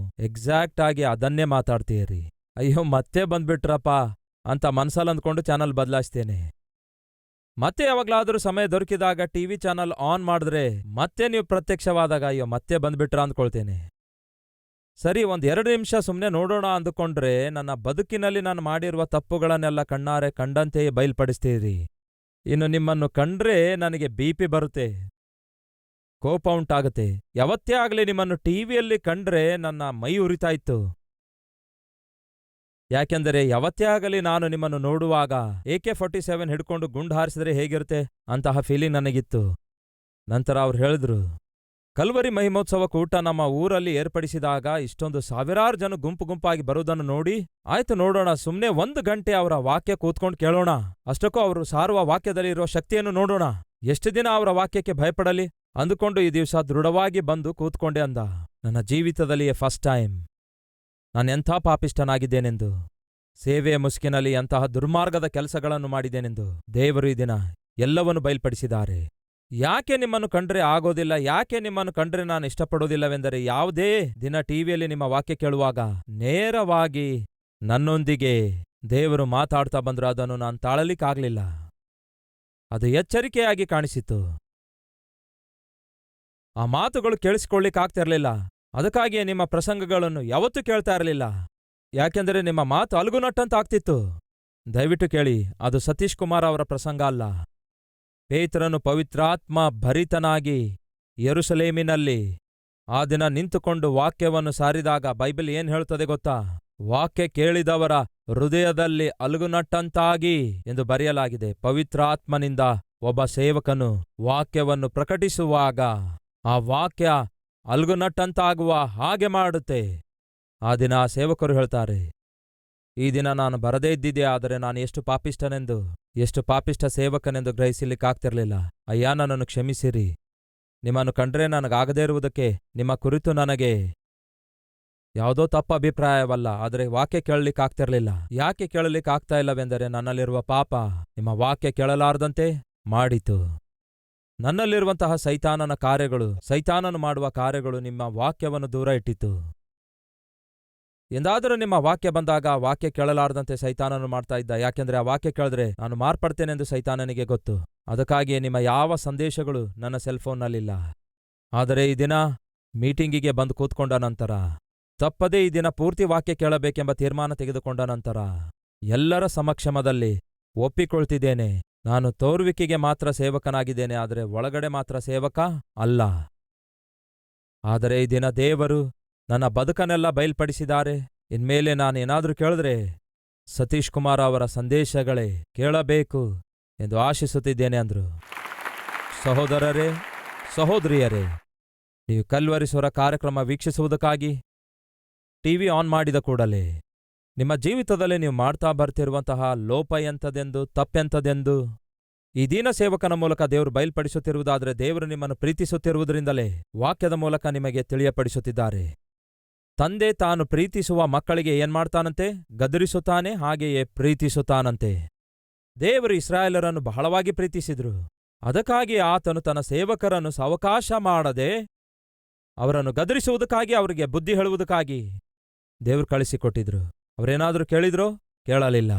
ಎಕ್ಸಾಕ್ಟ್ ಆಗಿ ಅದನ್ನೇ ಮಾತಾಡ್ತೀರಿ. ಅಯ್ಯೋ ಮತ್ತೆ ಬಂದ್ಬಿಟ್ರಪ್ಪ ಅಂತ ಮನ್ಸಲ್ಲಿ ಅಂದ್ಕೊಂಡು ಚಾನಲ್ ಬದಲಾಯಿಸ್ತೇನೆ. ಮತ್ತೆ ಯಾವಾಗ್ಲಾದ್ರೂ ಸಮಯ ದೊರಕಿದಾಗ ಟಿವಿ ಚಾನಲ್ ಆನ್ ಮಾಡಿದ್ರೆ ಮತ್ತೆ ನೀವು ಪ್ರತ್ಯಕ್ಷವಾದಾಗ ಅಯ್ಯೋ ಮತ್ತೆ ಬಂದ್ಬಿಟ್ರ ಅಂದ್ಕೊಳ್ತೇನೆ. ಸರಿ, 2 ನಿಮಿಷ ಸುಮ್ಮನೆ ನೋಡೋಣ ಅಂದುಕೊಂಡ್ರೆ ನನ್ನ ಬದುಕಿನಲ್ಲಿ ನಾನು ಮಾಡಿರುವ ತಪ್ಪುಗಳನ್ನೆಲ್ಲ ಕಣ್ಣಾರೆ ಕಂಡಂತೆಯೇ ಬಯಲ್ಪಡಿಸ್ತೀರಿ. ಇನ್ನು ನಿಮ್ಮನ್ನು ಕಂಡ್ರೆ ನನಗೆ BP ಬರುತ್ತೆ, ಕೋಪ ಉಂಟಾಗುತ್ತೆ. ಯಾವತ್ತೇ ಆಗಲಿ ನಿಮ್ಮನ್ನು ಟಿವಿಯಲ್ಲಿ ಕಂಡ್ರೆ ನನ್ನ ಮೈ ಉರಿತಾ ಇತ್ತು. ಯಾಕೆಂದರೆ ಯಾವತ್ತೇ ಆಗಲಿ ನಾನು ನಿಮ್ಮನ್ನು ನೋಡುವಾಗ AK-47 ಹಿಡ್ಕೊಂಡು ಗುಂಡು ಹಾರಿಸಿದ್ರೆ ಹೇಗಿರುತ್ತೆ ಅಂತಹ ಫೀಲಿಂಗ್ ನನಗಿತ್ತು. ನಂತರ ಅವ್ರು ಹೇಳಿದ್ರು, ಕಲ್ವರಿ ಮಹಿಮೋತ್ಸವ ಕೂಟ ನಮ್ಮ ಊರಲ್ಲಿ ಏರ್ಪಡಿಸಿದಾಗ ಇಷ್ಟೊಂದು ಸಾವಿರಾರು ಜನ ಗುಂಪು ಗುಂಪಾಗಿ ಬರುವುದನ್ನು ನೋಡಿ ಆಯ್ತು ನೋಡೋಣ, ಸುಮ್ಮನೆ 1 ಗಂಟೆ ಅವರ ವಾಕ್ಯ ಕೂತ್ಕೊಂಡು ಕೇಳೋಣ, ಅಷ್ಟಕ್ಕೂ ಅವರು ಸಾರುವ ವಾಕ್ಯದಲ್ಲಿ ಇರುವ ಶಕ್ತಿಯನ್ನು ನೋಡೋಣ, ಎಷ್ಟು ದಿನ ಅವರ ವಾಕ್ಯಕ್ಕೆ ಭಯಪಡಲಿ ಅಂದುಕೊಂಡು ಈ ದಿವಸ ದೃಢವಾಗಿ ಬಂದು ಕೂತ್ಕೊಂಡೆ ಅಂದ. ನನ್ನ ಜೀವಿತದಲ್ಲಿಯೇ ಫಸ್ಟ್ ಟೈಮ್ ನಾನೆಂಥ ಪಾಪಿಷ್ಠನಾಗಿದ್ದೇನೆಂದು, ಸೇವೆಯ ಮುಸುಕಿನಲ್ಲಿ ಎಂತಹ ದುರ್ಮಾರ್ಗದ ಕೆಲಸಗಳನ್ನು ಮಾಡಿದ್ದೇನೆಂದು ದೇವರು ಈ ದಿನ ಎಲ್ಲವನ್ನೂ ಬಯಲ್ಪಡಿಸಿದ್ದಾರೆ. ಯಾಕೆ ನಿಮ್ಮನ್ನು ಕಂಡ್ರೆ ಆಗೋದಿಲ್ಲ, ಯಾಕೆ ನಿಮ್ಮನ್ನು ಕಂಡ್ರೆ ನಾನು ಇಷ್ಟಪಡೋದಿಲ್ಲವೆಂದರೆ ಯಾವುದೇ ದಿನ ಟಿವಿಯಲ್ಲಿ ನಿಮ್ಮ ವಾಕ್ಯ ಕೇಳುವಾಗ ನೇರವಾಗಿ ನನ್ನೊಂದಿಗೆ ದೇವರು ಮಾತಾಡ್ತಾ ಬಂದ್ರು ಅದನ್ನು ನಾನು ತಾಳಲಿಕ್ಕಾಗ್ಲಿಲ್ಲ. ಅದು ಎಚ್ಚರಿಕೆಯಾಗಿ ಕಾಣಿಸಿತು. ಆ ಮಾತುಗಳು ಕೇಳಿಸಿಕೊಳ್ಳಿಕ್ಕಾಗ್ತಿರ್ಲಿಲ್ಲ. ಅದಕ್ಕಾಗಿಯೇ ನಿಮ್ಮ ಪ್ರಸಂಗಗಳನ್ನು ಯಾವತ್ತೂ ಕೇಳ್ತಾ ಇರಲಿಲ್ಲ. ಯಾಕೆಂದರೆ ನಿಮ್ಮ ಮಾತು ಅಲುಗುನಟ್ಟಂತಾಗ್ತಿತ್ತು. ದಯವಿಟ್ಟು ಕೇಳಿ, ಅದು ಸತೀಶ್ ಕುಮಾರ್ ಅವರ ಪ್ರಸಂಗ ಅಲ್ಲ. ಪೇತ್ರನು ಪವಿತ್ರಾತ್ಮ ಭರಿತನಾಗಿ ಯೆರೂಸಲೇಮಿನಲ್ಲಿ ಆ ದಿನ ನಿಂತುಕೊಂಡು ವಾಕ್ಯವನ್ನು ಸಾರಿದಾಗ ಬೈಬಲ್ ಏನ್ ಹೇಳ್ತದೆ ಗೊತ್ತಾ? ವಾಕ್ಯ ಕೇಳಿದವರ ಹೃದಯದಲ್ಲಿ ಅಲುಗುನಟ್ಟಂತಾಗಿ ಎಂದು ಬರೆಯಲಾಗಿದೆ. ಪವಿತ್ರಾತ್ಮನಿಂದ ಒಬ್ಬ ಸೇವಕನು ವಾಕ್ಯವನ್ನು ಪ್ರಕಟಿಸುವಾಗ ಆ ವಾಕ್ಯ ಅಲುಗುನಟ್ಟಂತಾಗುವ ಹಾಗೆ ಮಾಡುತ್ತೆ. ಆ ದಿನ ಆ ಸೇವಕರು ಹೇಳ್ತಾರೆ, ಈ ದಿನ ನಾನು ಬರದೇ ಇದ್ದಿದ್ದೆ ಆದರೆ ನಾನು ಎಷ್ಟು ಪಾಪಿಷ್ಠನೆಂದು, ಎಷ್ಟು ಪಾಪಿಷ್ಠ ಸೇವಕನೆಂದು ಗ್ರಹಿಸಲಿಕ್ಕಾಗ್ತಿರ್ಲಿಲ್ಲ. ಅಯ್ಯ, ನನ್ನನ್ನು ಕ್ಷಮಿಸಿರಿ. ನಿಮ್ಮನ್ನು ಕಂಡ್ರೆ ನನಗಾಗದೇ ಇರುವುದಕ್ಕೆ ನಿಮ್ಮ ಕುರಿತು ನನಗೆ ಯಾವುದೋ ತಪ್ಪ ಅಭಿಪ್ರಾಯವಲ್ಲ, ಆದರೆ ವಾಕ್ಯ ಕೇಳಲಿಕ್ಕಾಗ್ತಿರ್ಲಿಲ್ಲ. ಯಾಕೆ ಕೇಳಲಿಕ್ಕಾಗ್ತಾ ಇಲ್ಲವೆಂದರೆ ನನ್ನಲ್ಲಿರುವ ಪಾಪ ನಿಮ್ಮ ವಾಕ್ಯ ಕೇಳಲಾರದಂತೆ ಮಾಡಿತು. ನನ್ನಲ್ಲಿರುವಂತಹ ಸೈತಾನನ ಕಾರ್ಯಗಳು, ಸೈತಾನನು ಮಾಡುವ ಕಾರ್ಯಗಳು ನಿಮ್ಮ ವಾಕ್ಯವನ್ನು ದೂರ ಇಟ್ಟಿತು. ಎಂದಾದರೂ ನಿಮ್ಮ ವಾಕ್ಯ ಬಂದಾಗ ವಾಕ್ಯ ಕೇಳಲಾರದಂತೆ ಸೈತಾನನು ಮಾಡ್ತಾ ಇದ್ದ. ಯಾಕೆಂದ್ರೆ ಆ ವಾಕ್ಯ ಕೇಳಿದ್ರೆ ನಾನು ಮಾರ್ಪಡ್ತೇನೆಂದು ಸೈತಾನನಿಗೆ ಗೊತ್ತು. ಅದಕ್ಕಾಗಿಯೇ ನಿಮ್ಮ ಯಾವ ಸಂದೇಶಗಳು ನನ್ನ ಸೆಲ್ಫೋನ್ನಲ್ಲಿಲ್ಲ. ಆದರೆ ಈ ದಿನ ಮೀಟಿಂಗಿಗೆ ಬಂದು ಕೂತ್ಕೊಂಡ ನಂತರ, ತಪ್ಪದೇ ಈ ದಿನ ಪೂರ್ತಿ ವಾಕ್ಯ ಕೇಳಬೇಕೆಂಬ ತೀರ್ಮಾನ ತೆಗೆದುಕೊಂಡ ನಂತರ ಎಲ್ಲರ ಸಮಕ್ಷಮದಲ್ಲಿ ಒಪ್ಪಿಕೊಳ್ತಿದ್ದೇನೆ, ನಾನು ತೋರುವಿಕೆಗೆ ಮಾತ್ರ ಸೇವಕನಾಗಿದ್ದೇನೆ, ಆದರೆ ಒಳಗಡೆ ಮಾತ್ರ ಸೇವಕ ಅಲ್ಲ. ಆದರೆ ಈ ದಿನ ದೇವರು ನನ್ನ ಬದುಕನ್ನೆಲ್ಲ ಬಯಲ್ಪಡಿಸಿದ್ದಾರೆ. ಇನ್ಮೇಲೆ ನಾನೇನಾದ್ರೂ ಕೇಳಿದ್ರೆ ಸತೀಶ್ ಕುಮಾರ್ ಅವರ ಸಂದೇಶಗಳೇ ಕೇಳಬೇಕು ಎಂದು ಆಶಿಸುತ್ತಿದ್ದೇನೆ ಅಂದ್ರು. ಸಹೋದರರೇ, ಸಹೋದರಿಯರೇ, ನೀವು ಕಲ್ವರಿ ಸ್ವರ ಕಾರ್ಯಕ್ರಮ ವೀಕ್ಷಿಸುವುದಕ್ಕಾಗಿ ಟಿವಿ ಆನ್ ಮಾಡಿದ ಕೂಡಲೇ ನಿಮ್ಮ ಜೀವಿತದಲ್ಲಿ ನೀವು ಮಾಡ್ತಾ ಬರ್ತಿರುವಂತಹ ಲೋಪ ಎಂಥದೆಂದು, ತಪ್ಪೆಂಥದೆಂದು ಈ ದೀನ ಸೇವಕನ ಮೂಲಕ ದೇವರು ಬಯಲ್ಪಡಿಸುತ್ತಿರುವುದಾದರೆ ದೇವರು ನಿಮ್ಮನ್ನು ಪ್ರೀತಿಸುತ್ತಿರುವುದರಿಂದಲೇ ವಾಕ್ಯದ ಮೂಲಕ ನಿಮಗೆ ತಿಳಿಯಪಡಿಸುತ್ತಿದ್ದಾರೆ. ತಂದೆ ತಾನು ಪ್ರೀತಿಸುವ ಮಕ್ಕಳಿಗೆ ಏನ್ಮಾಡ್ತಾನಂತೆ? ಗದರಿಸುತ್ತಾನೆ, ಹಾಗೆಯೇ ಪ್ರೀತಿಸುತ್ತಾನಂತೆ. ದೇವರು ಇಸ್ರಾಯೇಲರನ್ನು ಬಹಳವಾಗಿ ಪ್ರೀತಿಸಿದ್ರು. ಅದಕ್ಕಾಗಿ ಆತನು ತನ್ನ ಸೇವಕರನ್ನು ಸಾವಕಾಶ ಮಾಡದೆ ಅವರನ್ನು ಗದರಿಸುವುದಕ್ಕಾಗಿ, ಅವರಿಗೆ ಬುದ್ಧಿ ಹೇಳುವುದಕ್ಕಾಗಿ ದೇವರು ಕಳಿಸಿಕೊಟ್ಟಿದ್ರು. ಅವರೇನಾದ್ರೂ ಕೇಳಿದ್ರೋ? ಕೇಳಲಿಲ್ಲ.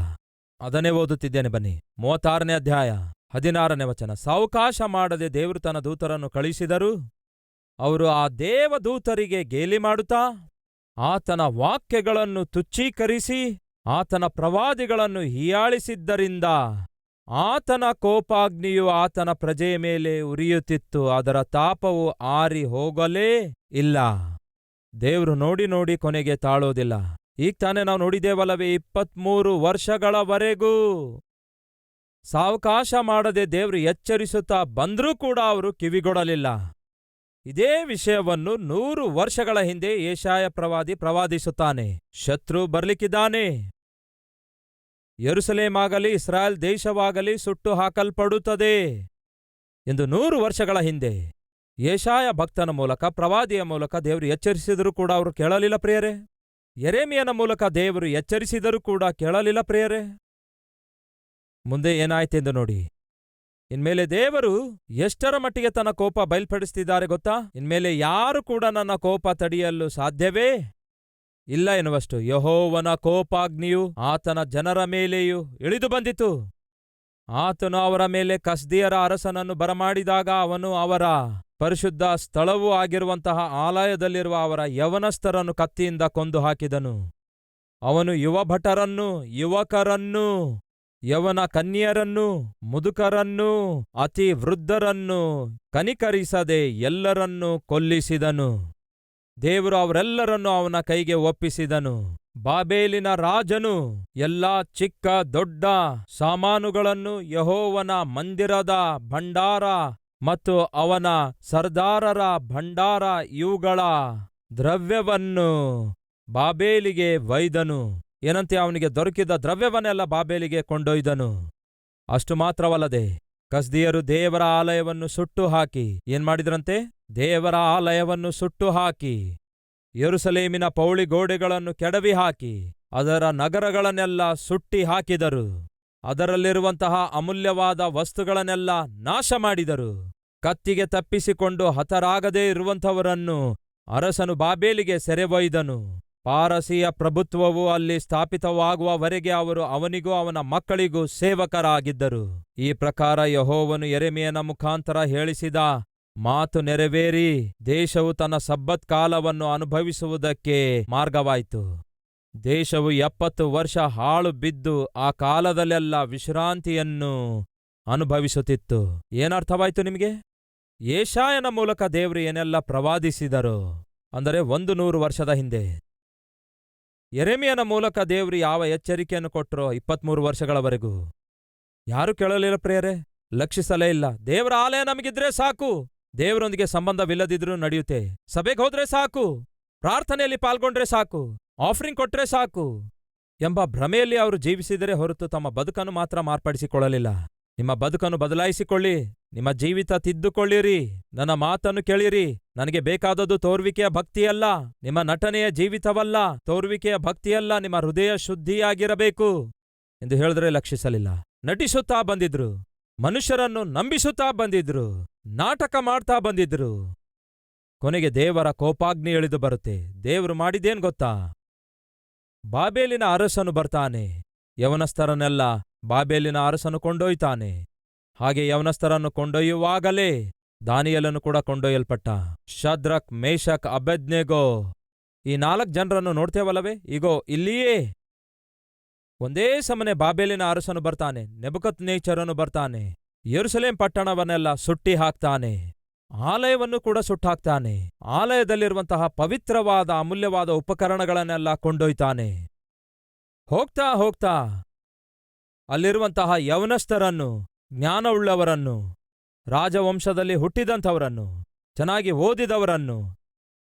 ಅದನ್ನೇ ಓದುತ್ತಿದ್ದೇನೆ ಬನ್ನಿ. 36ನೇ ಅಧ್ಯಾಯ 16ನೇ ವಚನ. ಸಾವಕಾಶ ಮಾಡದೆ ದೇವರು ತನ್ನ ದೂತರನ್ನು ಕಳಿಸಿದರು. ಅವರು ಆ ದೇವದೂತರಿಗೆ ಗೇಲಿ ಮಾಡುತ್ತಾ ಆತನ ವಾಕ್ಯಗಳನ್ನು ತುಚ್ಛೀಕರಿಸಿ ಆತನ ಪ್ರವಾದಿಗಳನ್ನು ಹೀಯಾಳಿಸಿದ್ದರಿಂದ ಆತನ ಕೋಪಾಗ್ನಿಯು ಆತನ ಪ್ರಜೆಯ ಮೇಲೆ ಉರಿಯುತ್ತಿತ್ತು. ಅದರ ತಾಪವು ಆರಿ ಹೋಗಲೇ ಇಲ್ಲ. ದೇವರು ನೋಡಿ ನೋಡಿ ಕೊನೆಗೆ ತಾಳೋದಿಲ್ಲ. ಈಗ ತಾನೇ ನಾವು ನೋಡಿದೇವಲ್ಲವೇ, 23 ವರ್ಷಗಳವರೆಗೂ ಸಾವಕಾಶ ಮಾಡದೆ ದೇವರು ಎಚ್ಚರಿಸುತ್ತಾ ಬಂದ್ರೂ ಕೂಡ ಅವರು ಕಿವಿಗೊಡಲಿಲ್ಲ. ಇದೇ ವಿಷಯವನ್ನು 100 ವರ್ಷಗಳ ಹಿಂದೆ ಯೆಶಾಯ ಪ್ರವಾದಿ ಪ್ರವಾದಿಸುತ್ತಾನೆ. ಶತ್ರು ಬರ್ಲಿಕ್ಕಿದ್ದಾನೆ, ಯೆರೂಸಲೇಮಾಗಲಿ ಇಸ್ರಾಯೇಲ್ ದೇಶವಾಗಲಿ ಸುಟ್ಟು ಹಾಕಲ್ಪಡುತ್ತದೆ ಎಂದು 100 ವರ್ಷಗಳ ಹಿಂದೆ ಯೆಶಾಯ ಭಕ್ತನ ಮೂಲಕ, ಪ್ರವಾದಿಯ ಮೂಲಕ ದೇವರು ಎಚ್ಚರಿಸಿದರೂ ಕೂಡ ಅವರು ಕೇಳಲಿಲ್ಲ ಪ್ರಿಯರೇ. ಯೆರೆಮೀಯನ ಮೂಲಕ ದೇವರು ಎಚ್ಚರಿಸಿದರೂ ಕೂಡ ಕೇಳಲಿಲ್ಲ ಪ್ರಿಯರೇ. ಮುಂದೆ ಏನಾಯ್ತೆಂದು ನೋಡಿ. ಇನ್ಮೇಲೆ ದೇವರು ಎಷ್ಟರ ಮಟ್ಟಿಗೆ ತನ್ನ ಕೋಪ ಬಯಲ್ಪಡಿಸ್ತಿದ್ದಾರೆ ಗೊತ್ತಾ? ಇನ್ಮೇಲೆ ಯಾರು ಕೂಡ ನನ್ನ ಕೋಪ ತಡೆಯಲು ಸಾಧ್ಯವೇ ಇಲ್ಲ ಎನ್ನುವಷ್ಟು ಯೆಹೋವನ ಕೋಪಾಗ್ನಿಯು ಆತನ ಜನರ ಮೇಲೆಯೂ ಇಳಿದು ಬಂದಿತು. ಆತನು ಅವರ ಮೇಲೆ ಕಸ್ದೀಯರ ಅರಸನನ್ನು ಬರಮಾಡಿದಾಗ ಅವನು ಅವರ ಪರಿಶುದ್ಧ ಸ್ಥಳವೂ ಆಗಿರುವಂತಹ ಆಲಯದಲ್ಲಿರುವ ಅವರ ಯೌವನಸ್ಥರನ್ನು ಕತ್ತಿಯಿಂದ ಕೊಂದು ಹಾಕಿದನು. ಅವನು ಯುವಭಟರನ್ನೂ ಯುವಕರನ್ನೂ ಯೌವನ ಕನ್ಯರನ್ನೂ ಮುದುಕರನ್ನೂ ಅತಿ ವೃದ್ಧರನ್ನೂ ಕನಿಕರಿಸದೆ ಎಲ್ಲರನ್ನೂ ಕೊಲ್ಲಿಸಿದನು. ದೇವರು ಅವರೆಲ್ಲರನ್ನೂ ಅವನ ಕೈಗೆ ಒಪ್ಪಿಸಿದನು. ಬಾಬೇಲಿನ ರಾಜನು ಎಲ್ಲಾ ಚಿಕ್ಕ ದೊಡ್ಡ ಸಾಮಾನುಗಳನ್ನು, ಯೆಹೋವನ ಮಂದಿರದ ಭಂಡಾರ ಮತ್ತು ಅವನ ಸರ್ದಾರರ ಭಂಡಾರ ಇವುಗಳ ದ್ರವ್ಯವನ್ನು ಬಾಬೇಲಿಗೆ ಒಯ್ದನು. ಏನಂತೆ ಅವನಿಗೆ ದೊರಕಿದ ದ್ರವ್ಯವನ್ನೆಲ್ಲ ಬಾಬೇಲಿಗೆ ಕೊಂಡೊಯ್ದನು. ಅಷ್ಟು ಮಾತ್ರವಲ್ಲದೆ ಕಸ್ದೀಯರು ದೇವರ ಆಲಯವನ್ನು ಸುಟ್ಟು ಹಾಕಿ ಏನ್ ಮಾಡಿದ್ರಂತೆ? ದೇವರ ಆಲಯವನ್ನು ಸುಟ್ಟು ಹಾಕಿ ಯೆರೂಸಲೇಮಿನ ಪೌಳಿ ಗೋಡೆಗಳನ್ನು ಕೆಡವಿ ಹಾಕಿ ಅದರ ನಗರಗಳನ್ನೆಲ್ಲ ಸುಟ್ಟಿ ಹಾಕಿದರು. ಅದರಲ್ಲಿರುವಂತಹ ಅಮೂಲ್ಯವಾದ ವಸ್ತುಗಳನ್ನೆಲ್ಲ ನಾಶ ಮಾಡಿದರು. ಕತ್ತಿಗೆ ತಪ್ಪಿಸಿಕೊಂಡು ಹತರಾಗದೇ ಇರುವಂಥವರನ್ನು ಅರಸನು ಬಾಬೇಲಿಗೆ ಸೆರೆವೊಯ್ದನು. ಪಾರಸಿಯ ಪ್ರಭುತ್ವವು ಅಲ್ಲಿ ಸ್ಥಾಪಿತವಾಗುವವರೆಗೆ ಅವರು ಅವನಿಗೂ ಅವನ ಮಕ್ಕಳಿಗೂ ಸೇವಕರಾಗಿದ್ದರು. ಈ ಪ್ರಕಾರ ಯೆಹೋವನು ಯೆರೆಮೀಯನ ಮುಖಾಂತರ ಹೇಳಿಸಿದ ಮಾತು ನೆರವೇರಿ ದೇಶವು ತನ್ನ ಸಬ್ಬತ್ ಕಾಲವನ್ನು ಅನುಭವಿಸುವುದಕ್ಕೆ ಮಾರ್ಗವಾಯಿತು. ದೇಶವು 70 ವರ್ಷ ಹಾಳು ಬಿದ್ದು ಆ ಕಾಲದಲ್ಲೆಲ್ಲ ವಿಶ್ರಾಂತಿಯನ್ನು ಅನುಭವಿಸುತ್ತಿತ್ತು. ಏನರ್ಥವಾಯ್ತು ನಿಮಗೆ? ಯೆಶಾಯನ ಮೂಲಕ ದೇವರು ಏನೆಲ್ಲ ಪ್ರವಾದಿಸಿದರು ಅಂದರೆ 100 ವರ್ಷದ ಹಿಂದೆ. ಯೆರೆಮೀಯನ ಮೂಲಕ ದೇವರು ಯಾವ ಎಚ್ಚರಿಕೆಯನ್ನು ಕೊಟ್ಟರೋ 23 ವರ್ಷಗಳವರೆಗೂ ಯಾರು ಕೇಳಲಿಲ್ಲ ಪ್ರಿಯರೇ, ಲಕ್ಷಿಸಲೇ ಇಲ್ಲ. ದೇವರ ಆಲಯ ನಮಗಿದ್ರೆ ಸಾಕು, ದೇವರೊಂದಿಗೆ ಸಂಬಂಧವಿಲ್ಲದಿದ್ರೂ ನಡೆಯುತ್ತೆ, ಸಭೆಗೆ ಹೋದ್ರೆ ಸಾಕು, ಪ್ರಾರ್ಥನೆಯಲ್ಲಿ ಪಾಲ್ಗೊಂಡ್ರೆ ಸಾಕು, ಆಫರಿಂಗ್ ಕೊಟ್ರೆ ಸಾಕು ಎಂಬ ಭ್ರಮೆಯಲ್ಲಿ ಅವರು ಜೀವಿಸಿದರೆ ಹೊರತು ತಮ್ಮ ಬದುಕನ್ನು ಮಾತ್ರ ಮಾರ್ಪಡಿಸಿಕೊಳ್ಳಲಿಲ್ಲ. ನಿಮ್ಮ ಬದುಕನ್ನು ಬದಲಾಯಿಸಿಕೊಳ್ಳಿ, ನಿಮ್ಮ ಜೀವಿತ ತಿದ್ದುಕೊಳ್ಳಿರಿ, ನನ್ನ ಮಾತನ್ನು ಕೇಳಿರಿ. ನನಗೆ ಬೇಕಾದದ್ದು ತೋರ್ವಿಕೆಯ ಭಕ್ತಿಯಲ್ಲ, ನಿಮ್ಮ ನಟನೆಯ ಜೀವಿತವಲ್ಲ, ತೋರ್ವಿಕೆಯ ಭಕ್ತಿಯಲ್ಲ, ನಿಮ್ಮ ಹೃದಯ ಶುದ್ಧಿಯಾಗಿರಬೇಕು ಎಂದು ಹೇಳಿದ್ರೆ ಲಕ್ಷಿಸಲಿಲ್ಲ. ನಟಿಸುತ್ತಾ ಬಂದಿದ್ರು, ಮನುಷ್ಯರನ್ನು ನಂಬಿಸುತ್ತಾ ಬಂದಿದ್ರು, ನಾಟಕ ಮಾಡ್ತಾ ಬಂದಿದ್ರು. ಕೊನೆಗೆ ದೇವರ ಕೋಪಾಗ್ನಿ ಇಳಿದು ಬರುತ್ತೆ. ದೇವರು ಮಾಡಿದೇನ್ ಗೊತ್ತಾ? ಬಾಬೇಲಿನ ಅರಸನು ಬರ್ತಾನೆ, ಯೌವನಸ್ಥರನ್ನೆಲ್ಲ ಬಾಬೇಲಿನ ಅರಸನು ಕೊಂಡೊಯ್ತಾನೆ. ಹಾಗೆ ಯೌವನಸ್ಥರನ್ನು ಕೊಂಡೊಯ್ಯುವಾಗಲೇ ದಾನಿಯೇಲನು ಕೂಡ ಕೊಂಡೊಯ್ಯಲ್ಪಟ್ಟ. ಶದ್ರಕ್, ಮೇಷಕ್, ಅಬೇದ್ನೆಗೋ ಈ 4 ಜನರನ್ನು ನೋಡ್ತೇವಲ್ಲವೇ? ಈಗೋ ಇಲ್ಲಿಯೇ ಒಂದೇ ಸಮನೆ ಬಾಬೇಲಿನ ಅರಸನು ಬರ್ತಾನೆ, ನೆಬೂಕದ್ನೆಚ್ಚರನು ಬರ್ತಾನೆ, ಯೆರೂಸಲೇಮ್ ಪಟ್ಟಣವನ್ನೆಲ್ಲ ಸುಟ್ಟಿ ಹಾಕ್ತಾನೆ, ಆಲಯವನ್ನು ಕೂಡ ಸುಟ್ಟಾಕ್ತಾನೆ, ಆಲಯದಲ್ಲಿರುವಂತಹ ಪವಿತ್ರವಾದ ಅಮೂಲ್ಯವಾದ ಉಪಕರಣಗಳನ್ನೆಲ್ಲ ಕೊಂಡೊಯ್ತಾನೆ. ಹೋಗ್ತಾ ಹೋಗ್ತಾ ಅಲ್ಲಿರುವಂತಹ ಯೌವನಸ್ಥರನ್ನು, ಜ್ಞಾನವುಳ್ಳವರನ್ನು, ರಾಜವಂಶದಲ್ಲಿ ಹುಟ್ಟಿದಂಥವರನ್ನು, ಚೆನ್ನಾಗಿ ಓದಿದವರನ್ನು,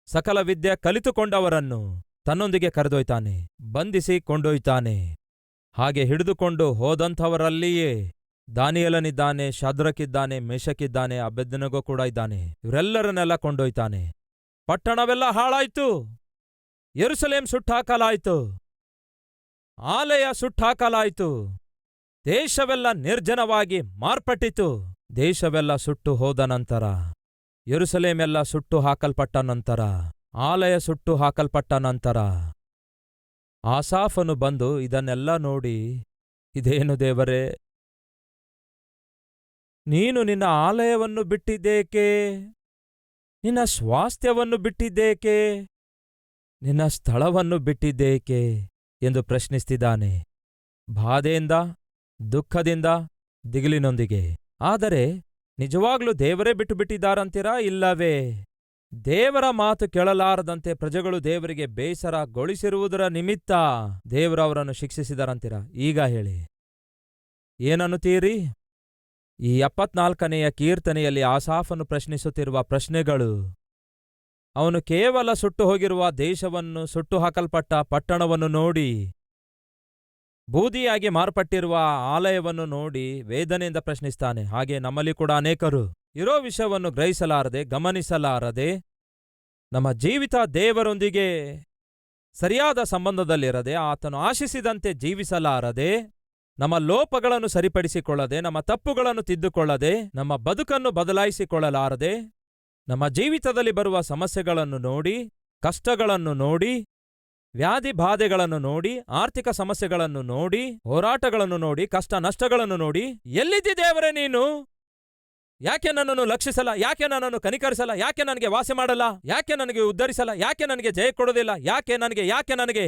ಸಕಲ ವಿದ್ಯೆ ಕಲಿತುಕೊಂಡವರನ್ನು ತನ್ನೊಂದಿಗೆ ಕರೆದೊಯ್ತಾನೆ, ಬಂಧಿಸಿ ಕೊಂಡೊಯ್ತಾನೆ. ಹಾಗೆ ಹಿಡಿದುಕೊಂಡು ಹೋದಂಥವರಲ್ಲಿಯೇ ದಾನಿಯೇಲನಿದ್ದಾನೆ, ಶದ್ರಕ್ಕಿದ್ದಾನೆ, ಮೇಷಕ್ಕಿದ್ದಾನೆ, ಅಬೇದ್ನೆಗೋ ಕೂಡ ಇದ್ದಾನೆ. ಇವರೆಲ್ಲರನ್ನೆಲ್ಲ ಕೊಂಡೊಯ್ತಾನೆ. ಪಟ್ಟಣವೆಲ್ಲ ಹಾಳಾಯ್ತು, ಯೆರೂಸಲೇಮ್ ಸುಟ್ಟಾಕಲಾಯ್ತು, ಆಲಯ ಸುಟ್ಟಾಕಲಾಯ್ತು, ದೇಶವೆಲ್ಲ ನಿರ್ಜನವಾಗಿ ಮಾರ್ಪಟ್ಟಿತು. ದೇಶವೆಲ್ಲ ಸುಟ್ಟು ಹೋದ ನಂತರ, ಯೆರೂಸಲೇಮೆಲ್ಲ ಸುಟ್ಟು ಹಾಕಲ್ಪಟ್ಟ ನಂತರ, ಆಲಯ ಸುಟ್ಟು ಹಾಕಲ್ಪಟ್ಟ ನಂತರ ಆಸಾಫನು ಬಂದು ಇದನ್ನೆಲ್ಲ ನೋಡಿ, ಇದೇನು ದೇವರೇ, ನೀನು ನಿನ್ನ ಆಲಯವನ್ನು ಬಿಟ್ಟಿದ್ದೇಕೆ? ನಿನ್ನ ಸ್ವಾಸ್ಥ್ಯವನ್ನು ಬಿಟ್ಟಿದ್ದೇಕೆ? ನಿನ್ನ ಸ್ಥಳವನ್ನು ಬಿಟ್ಟಿದ್ದೇಕೆ ಎಂದು ಪ್ರಶ್ನಿಸ್ತಿದ್ದಾನೆ, ಬಾಧೆಯಿಂದ, ದುಃಖದಿಂದ, ದಿಗಿಲಿನೊಂದಿಗೆ. ಆದರೆ ನಿಜವಾಗ್ಲೂ ದೇವರೇ ಬಿಟ್ಟು ಬಿಟ್ಟಿದ್ದಾರಂತೀರಾ? ಇಲ್ಲವೇ ದೇವರ ಮಾತು ಕೇಳಲಾರದಂತೆ ಪ್ರಜೆಗಳು ದೇವರಿಗೆ ಬೇಸರಗೊಳಿಸಿರುವುದರ ನಿಮಿತ್ತ ದೇವರು ಅವರನ್ನು ಶಿಕ್ಷಿಸಿದರಂತೀರಾ? ಈಗ ಹೇಳಿ, ಏನನ್ನುತ್ತೀರಿ? ಈ 74ನೆಯ ಕೀರ್ತನೆಯಲ್ಲಿ ಆಸಾಫನು ಪ್ರಶ್ನಿಸುತ್ತಿರುವ ಪ್ರಶ್ನೆಗಳು, ಅವನು ಕೇವಲ ಸುಟ್ಟು ಹೋಗಿರುವ ದೇಶವನ್ನು, ಸುಟ್ಟು ಹಾಕಲ್ಪಟ್ಟ ಪಟ್ಟಣವನ್ನು ನೋಡಿ, ಬೂದಿಯಾಗಿ ಮಾರ್ಪಟ್ಟಿರುವ ಆಲಯವನ್ನು ನೋಡಿ ವೇದನೆಯಿಂದ ಪ್ರಶ್ನಿಸ್ತಾನೆ. ಹಾಗೆ ನಮ್ಮಲ್ಲಿ ಕೂಡ ಅನೇಕರು ಇರೋ ವಿಷಯವನ್ನು ಗ್ರಹಿಸಲಾರದೆ, ಗಮನಿಸಲಾರದೆ, ನಮ್ಮ ಜೀವಿತ ದೇವರೊಂದಿಗೆ ಸರಿಯಾದ ಸಂಬಂಧದಲ್ಲಿರದೆ, ಆತನು ಆಶಿಸಿದಂತೆ ಜೀವಿಸಲಾರದೆ, ನಮ್ಮ ಲೋಪಗಳನ್ನು ಸರಿಪಡಿಸಿಕೊಳ್ಳದೆ, ನಮ್ಮ ತಪ್ಪುಗಳನ್ನು ತಿದ್ದುಕೊಳ್ಳದೆ, ನಮ್ಮ ಬದುಕನ್ನು ಬದಲಾಯಿಸಿಕೊಳ್ಳಲಾರದೆ, ನಮ್ಮ ಜೀವಿತದಲ್ಲಿ ಬರುವ ಸಮಸ್ಯೆಗಳನ್ನು ನೋಡಿ, ಕಷ್ಟಗಳನ್ನು ನೋಡಿ ವ್ಯಾಧಿ ಬಾಧೆಗಳನ್ನು ನೋಡಿ, ಆರ್ಥಿಕ ಸಮಸ್ಯೆಗಳನ್ನು ನೋಡಿ, ಹೋರಾಟಗಳನ್ನು ನೋಡಿ, ಕಷ್ಟ ನಷ್ಟಗಳನ್ನು ನೋಡಿ, ಎಲ್ಲಿದ್ದಿ ದೇವರೇ ನೀನು? ಯಾಕೆ ನನ್ನನ್ನು ಲಕ್ಷಿಸಲ್ಲ? ಯಾಕೆ ನನ್ನನ್ನು ಕನಿಕರಿಸಲ್ಲ? ಯಾಕೆ ನನಗೆ ವಾಸಿ ಮಾಡಲ್ಲ? ಯಾಕೆ ನನಗೆ ಉದ್ಧರಿಸಲ್ಲ? ಯಾಕೆ ನನಗೆ ಜಯ ಕೊಡೋದಿಲ್ಲ? ಯಾಕೆ ನನಗೆ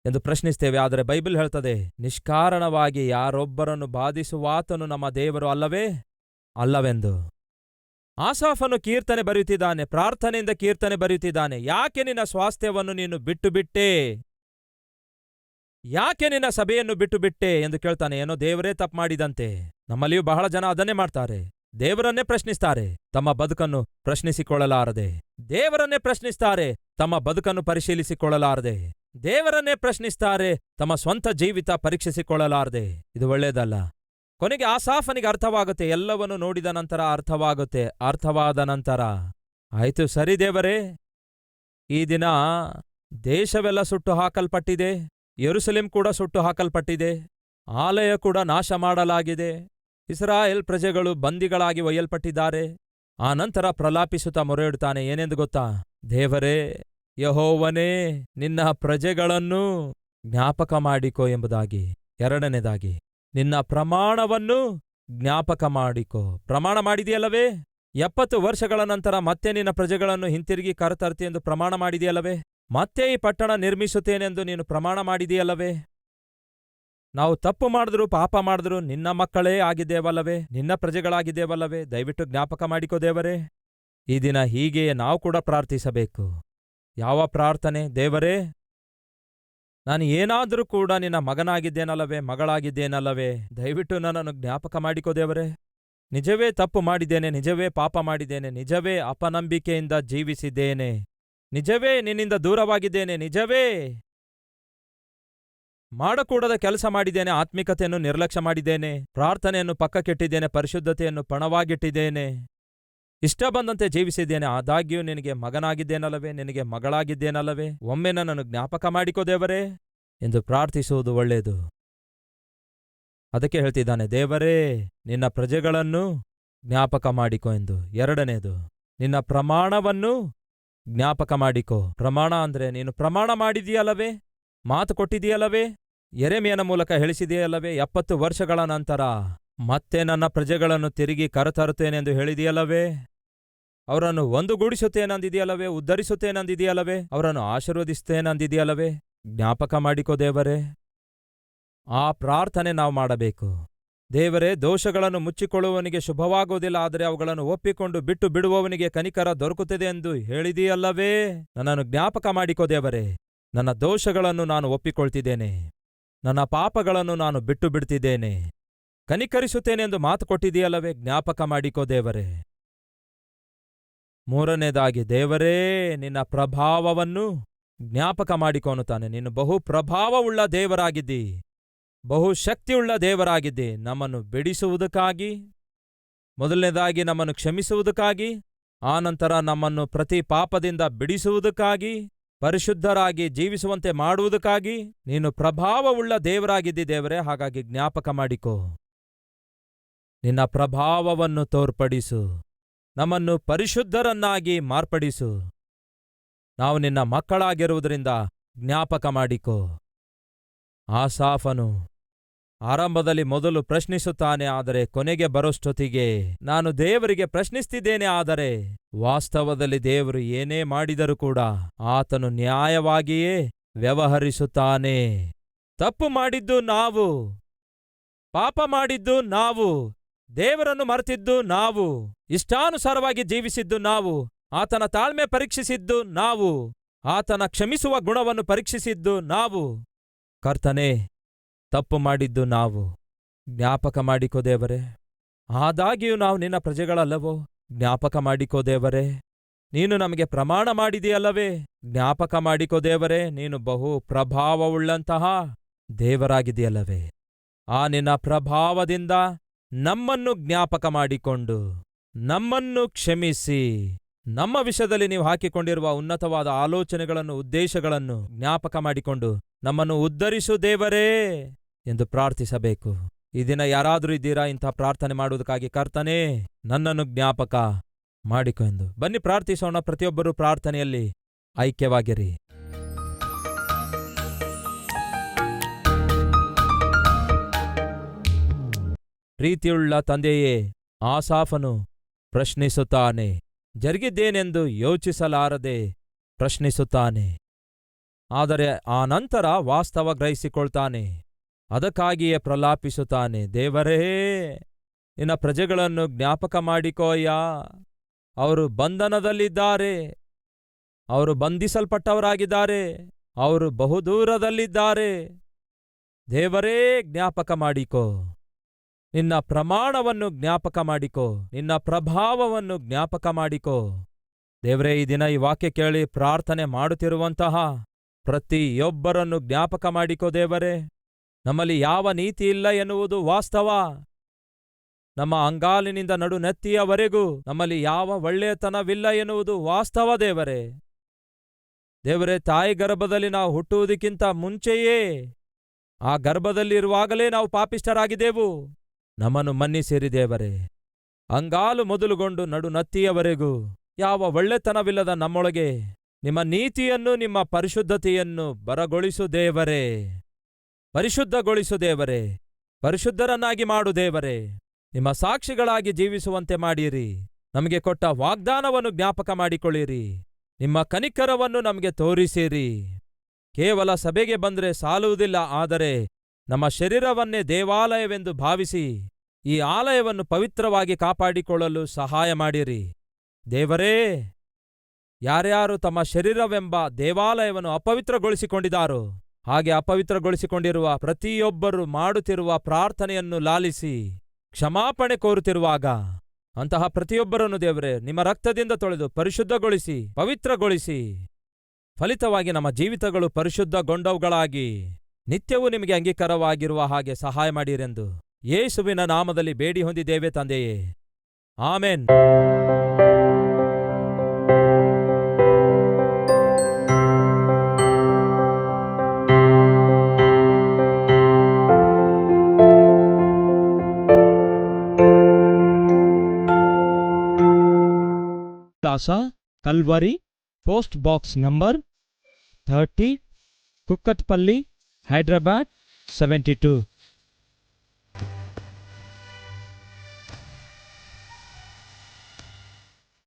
ಎಂದು ಪ್ರಶ್ನಿಸ್ತೇವೆ. ಆದರೆ ಬೈಬಲ್ ಹೇಳ್ತದೆ, ನಿಷ್ಕಾರಣವಾಗಿ ಯಾರೊಬ್ಬರನ್ನು ಬಾಧಿಸುವಾತನು ನಮ್ಮ ದೇವರು ಅಲ್ಲವೆಂದು. ಆಸಾಫನು ಕೀರ್ತನೆ ಬರೆಯುತ್ತಿದ್ದಾನೆ, ಪ್ರಾರ್ಥನೆಯಿಂದ ಕೀರ್ತನೆ ಬರೆಯುತ್ತಿದ್ದಾನೆ. ಯಾಕೆ ನಿನ್ನ ಸ್ವಾಸ್ಥ್ಯವನ್ನು ನೀನು ಬಿಟ್ಟುಬಿಟ್ಟೆ? ಯಾಕೆ ನಿನ್ನ ಸಭೆಯನ್ನು ಬಿಟ್ಟುಬಿಟ್ಟೆ ಎಂದು ಕೇಳ್ತಾನೆ. ಏನೋ ದೇವರೇ ತಪ್ಪು ಮಾಡಿದಂತೆ. ನಮ್ಮಲ್ಲಿಯೂ ಬಹಳ ಜನ ಅದನ್ನೇ ಮಾಡ್ತಾರೆ. ದೇವರನ್ನೇ ಪ್ರಶ್ನಿಸ್ತಾರೆ, ತಮ್ಮ ಬದುಕನ್ನು ಪ್ರಶ್ನಿಸಿಕೊಳ್ಳಲಾರದೆ. ದೇವರನ್ನೇ ಪ್ರಶ್ನಿಸ್ತಾರೆ, ತಮ್ಮ ಬದುಕನ್ನು ಪರಿಶೀಲಿಸಿಕೊಳ್ಳಲಾರದೆ. ದೇವರನ್ನೇ ಪ್ರಶ್ನಿಸ್ತಾರೆ, ತಮ್ಮ ಸ್ವಂತ ಜೀವಿತ ಪರೀಕ್ಷಿಸಿಕೊಳ್ಳಲಾರದೆ. ಇದು ಒಳ್ಳೆಯದಲ್ಲ. ಕೊನೆಗೆ ಆಸಾಫನಿಗೆ ಅರ್ಥವಾಗುತ್ತೆ, ಎಲ್ಲವನ್ನು ನೋಡಿದ ನಂತರ ಅರ್ಥವಾಗುತ್ತೆ. ಅರ್ಥವಾದ ನಂತರ ಆಯ್ತು ಸರಿ ದೇವರೇ, ಈ ದಿನ ದೇಶವೆಲ್ಲ ಸುಟ್ಟು ಹಾಕಲ್ಪಟ್ಟಿದೆ, ಯೆರೂಸಲೇಮ್ ಕೂಡ ಸುಟ್ಟು ಹಾಕಲ್ಪಟ್ಟಿದೆ, ಆಲಯ ಕೂಡ ನಾಶ ಮಾಡಲಾಗಿದೆ, ಇಸ್ರಾಯೇಲ್ ಪ್ರಜೆಗಳು ಬಂದಿಗಳಾಗಿ ಒಯ್ಯಲ್ಪಟ್ಟಿದ್ದಾರೆ. ಆ ನಂತರ ಪ್ರಲಾಪಿಸುತ್ತಾ ಮೊರೆಯಿಡುತ್ತಾನೆ. ಏನೆಂದು ಗೊತ್ತಾ? ದೇವರೇ, ಯೆಹೋವನೇ, ನಿನ್ನ ಪ್ರಜೆಗಳನ್ನು ಜ್ಞಾಪಕ ಮಾಡಿಕೋ ಎಂಬುದಾಗಿ. ಎರಡನೇದಾಗಿ, ನಿನ್ನ ಪ್ರಮಾಣವನ್ನು ಜ್ಞಾಪಕ ಮಾಡಿಕೋ. ಪ್ರಮಾಣ ಮಾಡಿದೆಯಲ್ಲವೇ? 70 ವರ್ಷಗಳ ನಂತರ ಮತ್ತೆ ನಿನ್ನ ಪ್ರಜೆಗಳನ್ನು ಹಿಂತಿರುಗಿ ಕರೆತರ್ತಿ ಎಂದು ಪ್ರಮಾಣ ಮಾಡಿದೆಯಲ್ಲವೇ? ಮತ್ತೆ ಈ ಪಟ್ಟಣ ನಿರ್ಮಿಸುತ್ತೇನೆಂದು ನೀನು ಪ್ರಮಾಣ ಮಾಡಿದೆಯಲ್ಲವೇ? ನಾವು ತಪ್ಪು ಮಾಡಿದ್ರು, ಪಾಪ ಮಾಡಿದ್ರು ನಿನ್ನ ಮಕ್ಕಳೇ ಆಗಿದ್ದೇವಲ್ಲವೇ? ನಿನ್ನ ಪ್ರಜೆಗಳಾಗಿದ್ದೇವಲ್ಲವೇ? ದಯವಿಟ್ಟು ಜ್ಞಾಪಕ ಮಾಡಿಕೋ ದೇವರೇ. ಈ ದಿನ ಹೀಗೆಯೇ ನಾವು ಕೂಡ ಪ್ರಾರ್ಥಿಸಬೇಕು. ಯಾವ ಪ್ರಾರ್ಥನೆ? ದೇವರೇ, ನಾನು ಏನಾದರೂ ಕೂಡ ನಿನ್ನ ಮಗನಾಗಿದ್ದೇನಲ್ಲವೇ, ಮಗಳಾಗಿದ್ದೇನಲ್ಲವೇ? ದಯವಿಟ್ಟು ನನ್ನನ್ನು ಜ್ಞಾಪಕ ಮಾಡಿಕೋ ದೇವರೇ. ನಿಜವೇ ತಪ್ಪು ಮಾಡಿದ್ದೇನೆ, ನಿಜವೇ ಪಾಪ ಮಾಡಿದ್ದೇನೆ, ನಿಜವೇ ಅಪನಂಬಿಕೆಯಿಂದ ಜೀವಿಸಿದ್ದೇನೆ, ನಿಜವೇ ನಿನ್ನಿಂದ ದೂರವಾಗಿದ್ದೇನೆ, ನಿಜವೇ ಮಾಡಕೂಡದ ಕೆಲಸ ಮಾಡಿದ್ದೇನೆ, ಆತ್ಮಿಕತೆಯನ್ನು ನಿರ್ಲಕ್ಷ್ಯ ಮಾಡಿದ್ದೇನೆ, ಪ್ರಾರ್ಥನೆಯನ್ನು ಪಕ್ಕಕ್ಕಿಟ್ಟಿದ್ದೇನೆ, ಪರಿಶುದ್ಧತೆಯನ್ನು ಪಣವಾಗಿಟ್ಟಿದ್ದೇನೆ, ಇಷ್ಟ ಬಂದಂತೆ ಜೀವಿಸಿದ್ದೇನೆ. ಆದಾಗ್ಯೂ ನಿನಗೆ ಮಗನಾಗಿದ್ದೇನಲ್ಲವೇ, ನಿನಗೆ ಮಗಳಾಗಿದ್ದೇನಲ್ಲವೇ? ಒಮ್ಮೆ ನನ್ನನ್ನು ಜ್ಞಾಪಕ ಮಾಡಿಕೋ ದೇವರೇ ಎಂದು ಪ್ರಾರ್ಥಿಸುವುದು ಒಳ್ಳೆಯದು. ಅದಕ್ಕೆ ಹೇಳ್ತಿದ್ದಾನೆ, ದೇವರೇ, ನಿನ್ನ ಪ್ರಜೆಗಳನ್ನು ಜ್ಞಾಪಕ ಮಾಡಿಕೋ ಎಂದು. ಎರಡನೇದು, ನಿನ್ನ ಪ್ರಮಾಣವನ್ನು ಜ್ಞಾಪಕ ಮಾಡಿಕೋ. ಪ್ರಮಾಣ ಅಂದ್ರೆ ನೀನು ಪ್ರಮಾಣ ಮಾಡಿದೆಯಲ್ಲವೇ, ಮಾತು ಕೊಟ್ಟಿದೆಯಲ್ಲವೇ, ಯೆರೆಮೀಯನ ಮೂಲಕ ಹೇಳಿಸಿದೆಯಲ್ಲವೇ, 70 ವರ್ಷಗಳ ನಂತರ ಮತ್ತೆ ನನ್ನ ಪ್ರಜೆಗಳನ್ನು ತಿರುಗಿ ಕರೆತರುತ್ತೇನೆಂದು ಹೇಳಿದೆಯಲ್ಲವೇ, ಅವರನ್ನು ಒಂದುಗೂಡಿಸುತ್ತೇನಂದಿದೆಯಲ್ಲವೇ, ಉದ್ಧರಿಸುತ್ತೇನಂದಿದೆಯಲ್ಲವೇ, ಅವರನ್ನು ಆಶೀರ್ವದಿಸುತ್ತೇನಂದಿದೆಯಲ್ಲವೇ? ಜ್ಞಾಪಕ ಮಾಡಿಕೋ ದೇವರೇ. ಆ ಪ್ರಾರ್ಥನೆ ನಾವು ಮಾಡಬೇಕು. ದೇವರೇ, ದೋಷಗಳನ್ನು ಮುಚ್ಚಿಕೊಳ್ಳುವವನಿಗೆ ಶುಭವಾಗುವುದಿಲ್ಲ, ಆದರೆ ಅವುಗಳನ್ನು ಒಪ್ಪಿಕೊಂಡು ಬಿಟ್ಟು ಬಿಡುವವನಿಗೆ ಕನಿಕರ ದೊರಕುತ್ತದೆ ಎಂದು ಹೇಳಿದೆಯಲ್ಲವೇ? ನನ್ನನ್ನು ಜ್ಞಾಪಕ ಮಾಡಿಕೋ ದೇವರೇ. ನನ್ನ ದೋಷಗಳನ್ನು ನಾನು ಒಪ್ಪಿಕೊಳ್ತಿದ್ದೇನೆ, ನನ್ನ ಪಾಪಗಳನ್ನು ನಾನು ಬಿಟ್ಟು ಬಿಡ್ತಿದ್ದೇನೆ, ಕನಿಕರಿಸುತ್ತೇನೆಂದು ಮಾತು ಕೊಟ್ಟಿದೆಯಲ್ಲವೇ? ಜ್ಞಾಪಕ ಮಾಡಿಕೋ ದೇವರೇ. ಮೂರನೇದಾಗಿ, ದೇವರೇ, ನಿನ್ನ ಪ್ರಭಾವವನ್ನು ಜ್ಞಾಪಕ ಮಾಡಿಕೋ ಅನ್ನುತ್ತಾನೆ. ನೀನು ಬಹು ಪ್ರಭಾವವುಳ್ಳ ದೇವರಾಗಿದ್ದಿ, ಬಹು ಶಕ್ತಿಯುಳ್ಳ ದೇವರಾಗಿದ್ದಿ. ನಮ್ಮನ್ನು ಬಿಡಿಸುವುದಕ್ಕಾಗಿ, ಮೊದಲನೇದಾಗಿ ನಮ್ಮನ್ನು ಕ್ಷಮಿಸುವುದಕ್ಕಾಗಿ, ಆನಂತರ ನಮ್ಮನ್ನು ಪ್ರತಿ ಪಾಪದಿಂದ ಬಿಡಿಸುವುದಕ್ಕಾಗಿ, ಪರಿಶುದ್ಧರಾಗಿ ಜೀವಿಸುವಂತೆ ಮಾಡುವುದಕ್ಕಾಗಿ ನೀನು ಪ್ರಭಾವವುಳ್ಳ ದೇವರಾಗಿದ್ದಿ ದೇವರೇ. ಹಾಗಾಗಿ ಜ್ಞಾಪಕ ಮಾಡಿಕೋ. ನಿನ್ನ ಪ್ರಭಾವವನ್ನು ತೋರ್ಪಡಿಸು, ನಮ್ಮನ್ನು ಪರಿಶುದ್ಧರನ್ನಾಗಿ ಮಾರ್ಪಡಿಸು. ನಾವು ನಿನ್ನ ಮಕ್ಕಳಾಗಿರುವುದರಿಂದ ಜ್ಞಾಪಕ ಮಾಡಿಕೋ. ಆಸಾಫನು ಆರಂಭದಲ್ಲಿ ಮೊದಲು ಪ್ರಶ್ನಿಸುತ್ತಾನೆ, ಆದರೆ ಕೊನೆಗೆ ಬರೋಷ್ಟೊತ್ತಿಗೆ ನಾನು ದೇವರಿಗೆ ಪ್ರಶ್ನಿಸ್ತಿದ್ದೇನೆ, ಆದರೆ ವಾಸ್ತವದಲ್ಲಿ ದೇವರು ಏನೇ ಮಾಡಿದರೂ ಕೂಡ ಆತನು ನ್ಯಾಯವಾಗಿಯೇ ವ್ಯವಹರಿಸುತ್ತಾನೆ. ತಪ್ಪು ಮಾಡಿದ್ದು ನಾವು, ಪಾಪ ಮಾಡಿದ್ದು ನಾವು, ದೇವರನ್ನು ಮರೆತಿದ್ದು ನಾವು, ಇಷ್ಟಾನುಸಾರವಾಗಿ ಜೀವಿಸಿದ್ದು ನಾವು, ಆತನ ತಾಳ್ಮೆ ಪರೀಕ್ಷಿಸಿದ್ದು ನಾವು, ಆತನ ಕ್ಷಮಿಸುವ ಗುಣವನ್ನು ಪರೀಕ್ಷಿಸಿದ್ದು ನಾವು. ಕರ್ತನೇ, ತಪ್ಪು ಮಾಡಿದ್ದು ನಾವು. ಜ್ಞಾಪಕ ಮಾಡಿಕೋ ದೇವರೇ. ಆದಾಗ್ಯೂ ನಾವು ನಿನ್ನ ಪ್ರಜೆಗಳಲ್ಲವೋ? ಜ್ಞಾಪಕ ಮಾಡಿಕೋ ದೇವರೇ. ನೀನು ನಮಗೆ ಪ್ರಮಾಣ ಮಾಡಿದೆಯಲ್ಲವೇ? ಜ್ಞಾಪಕ ಮಾಡಿಕೋ ದೇವರೇ. ನೀನು ಬಹು ಪ್ರಭಾವವುಳ್ಳಂತಹ ದೇವರಾಗಿದೆಯಲ್ಲವೇ? ಆ ನಿನ್ನ ಪ್ರಭಾವದಿಂದ ನಮ್ಮನ್ನು ಜ್ಞಾಪಕ ಮಾಡಿಕೊಂಡು, ನಮ್ಮನ್ನು ಕ್ಷಮಿಸಿ, ನಮ್ಮ ವಿಷಯದಲ್ಲಿ ನೀವು ಹಾಕಿಕೊಂಡಿರುವ ಉನ್ನತವಾದ ಆಲೋಚನೆಗಳನ್ನು, ಉದ್ದೇಶಗಳನ್ನು ಜ್ಞಾಪಕ ಮಾಡಿಕೊಂಡು ನಮ್ಮನ್ನು ಉದ್ಧರಿಸು ದೇವರೇ ಎಂದು ಪ್ರಾರ್ಥಿಸಬೇಕು. ಈ ದಿನ ಯಾರಾದರೂ ಇದ್ದೀರಾ ಇಂಥ ಪ್ರಾರ್ಥನೆ ಮಾಡುವುದಕ್ಕಾಗಿ? ಕರ್ತನೇ, ನನ್ನನ್ನು ಜ್ಞಾಪಕ ಮಾಡಿಕೊ ಎಂದು. ಬನ್ನಿ ಪ್ರಾರ್ಥಿಸೋಣ. ಪ್ರತಿಯೊಬ್ಬರೂ ಪ್ರಾರ್ಥನೆಯಲ್ಲಿ ಐಕ್ಯವಾಗಿರಿ. ಪ್ರೀತಿಯುಳ್ಳ ತಂದೆಯೇ, ಆಸಾಫನು ಪ್ರಶ್ನಿಸುತ್ತಾನೆ. ಜರುಗಿದ್ದೇನೆಂದು ಯೋಚಿಸಲಾರದೆ ಪ್ರಶ್ನಿಸುತ್ತಾನೆ. ಆದರೆ ಆ ನಂತರ ವಾಸ್ತವ ಗ್ರಹಿಸಿಕೊಳ್ತಾನೆ. ಅದಕ್ಕಾಗಿಯೇ ಪ್ರಲಾಪಿಸುತ್ತಾನೆ, ದೇವರೇ, ನಿನ್ನ ಪ್ರಜೆಗಳನ್ನು ಜ್ಞಾಪಕ ಮಾಡಿಕೋಯ್ಯ. ಅವರು ಬಂಧನದಲ್ಲಿದ್ದಾರೆ, ಅವರು ಬಂಧಿಸಲ್ಪಟ್ಟವರಾಗಿದ್ದಾರೆ, ಅವರು ಬಹುದೂರದಲ್ಲಿದ್ದಾರೆ. ದೇವರೇ, ಜ್ಞಾಪಕ ಮಾಡಿಕೋ. ನಿನ್ನ ಪ್ರಮಾಣವನ್ನು ಜ್ಞಾಪಕ ಮಾಡಿಕೋ, ನಿನ್ನ ಪ್ರಭಾವವನ್ನು ಜ್ಞಾಪಕ ಮಾಡಿಕೋ. ದೇವರೇ, ಈ ದಿನ ಈ ವಾಕ್ಯ ಕೇಳಿ ಪ್ರಾರ್ಥನೆ ಮಾಡುತ್ತಿರುವಂತಹ ಪ್ರತಿಯೊಬ್ಬರನ್ನು ಜ್ಞಾಪಕ ಮಾಡಿಕೋ. ದೇವರೇ, ನಮ್ಮಲ್ಲಿ ಯಾವ ನೀತಿ ಇಲ್ಲ ಎನ್ನುವುದು ವಾಸ್ತವ. ನಮ್ಮ ಅಂಗಾಲಿನಿಂದ ನಡು ನೆತ್ತಿಯವರೆಗೂ ನಮ್ಮಲ್ಲಿ ಯಾವ ಒಳ್ಳೆಯತನವಿಲ್ಲ ಎನ್ನುವುದು ವಾಸ್ತವ. ದೇವರೇ, ತಾಯಿ ಗರ್ಭದಲ್ಲಿ ನಾವು ಹುಟ್ಟುವುದಕ್ಕಿಂತ ಮುಂಚೆಯೇ ಆ ಗರ್ಭದಲ್ಲಿರುವಾಗಲೇ ನಾವು ಪಾಪಿಷ್ಠರಾಗಿದ್ದೆವು. ನಮ್ಮನ್ನು ಮನ್ನಿಸಿರಿ ದೇವರೇ. ಅಂಗಾಲು ಮೊದಲುಗೊಂಡು ನಡು ನತ್ತಿಯವರೆಗೂ ಯಾವ ಒಳ್ಳೆತನವಿಲ್ಲದ ನಮ್ಮೊಳಗೆ ನಿಮ್ಮ ನೀತಿಯನ್ನು, ನಿಮ್ಮ ಪರಿಶುದ್ಧತೆಯನ್ನು ಬರಗೊಳಿಸು ದೇವರೇ. ಪರಿಶುದ್ಧಗೊಳಿಸು ದೇವರೇ. ಪರಿಶುದ್ಧರನ್ನಾಗಿ ಮಾಡು ದೇವರೇ. ನಿಮ್ಮ ಸಾಕ್ಷಿಗಳಾಗಿ ಜೀವಿಸುವಂತೆ ಮಾಡಿರಿ. ನಮಗೆ ಕೊಟ್ಟ ವಾಗ್ದಾನವನ್ನು ಜ್ಞಾಪಕ ಮಾಡಿಕೊಳ್ಳಿರಿ. ನಿಮ್ಮ ಕನಿಕರವನ್ನು ನಮಗೆ ತೋರಿಸಿರಿ. ಕೇವಲ ಸಭೆಗೆ ಬಂದರೆ ಸಾಲುವುದಿಲ್ಲ, ಆದರೆ ನಮ್ಮ ಶರೀರವನ್ನೇ ದೇವಾಲಯವೆಂದು ಭಾವಿಸಿ ಈ ಆಲಯವನ್ನು ಪವಿತ್ರವಾಗಿ ಕಾಪಾಡಿಕೊಳ್ಳಲು ಸಹಾಯ ಮಾಡಿರಿ ದೇವರೇ. ಯಾರ್ಯಾರು ತಮ್ಮ ಶರೀರವೆಂಬ ದೇವಾಲಯವನ್ನು ಅಪವಿತ್ರಗೊಳಿಸಿಕೊಂಡಿದ್ದಾರೋ, ಹಾಗೆ ಅಪವಿತ್ರಗೊಳಿಸಿಕೊಂಡಿರುವ ಪ್ರತಿಯೊಬ್ಬರು ಮಾಡುತ್ತಿರುವ ಪ್ರಾರ್ಥನೆಯನ್ನು ಲಾಲಿಸಿ ಕ್ಷಮಾಪಣೆ ಕೋರುತ್ತಿರುವಾಗ ಅಂತಹ ಪ್ರತಿಯೊಬ್ಬರನ್ನು ದೇವರೇ ನಿಮ್ಮ ರಕ್ತದಿಂದ ತೊಳೆದು ಪರಿಶುದ್ಧಗೊಳಿಸಿ, ಪವಿತ್ರಗೊಳಿಸಿ, ಫಲಿತವಾಗಿ ನಮ್ಮ ಜೀವಿತಗಳು ಪರಿಶುದ್ಧಗೊಂಡವುಗಳಾಗಿ ನಿತ್ಯವೂ ನಿಮಗೆ ಅಂಗೀಕಾರವಾಗಿರುವ ಹಾಗೆ ಸಹಾಯ ಮಾಡಿರೆಂದು ಯೇಸುವಿನ ನಾಮದಲ್ಲಿ ಬೇಡಿ ಹೊಂದಿದ್ದೇವೆ ತಂದೆಯೇ, amen. Plaza, Kalvari, Post Box number 30, Kukatpalli, Hyderabad 72.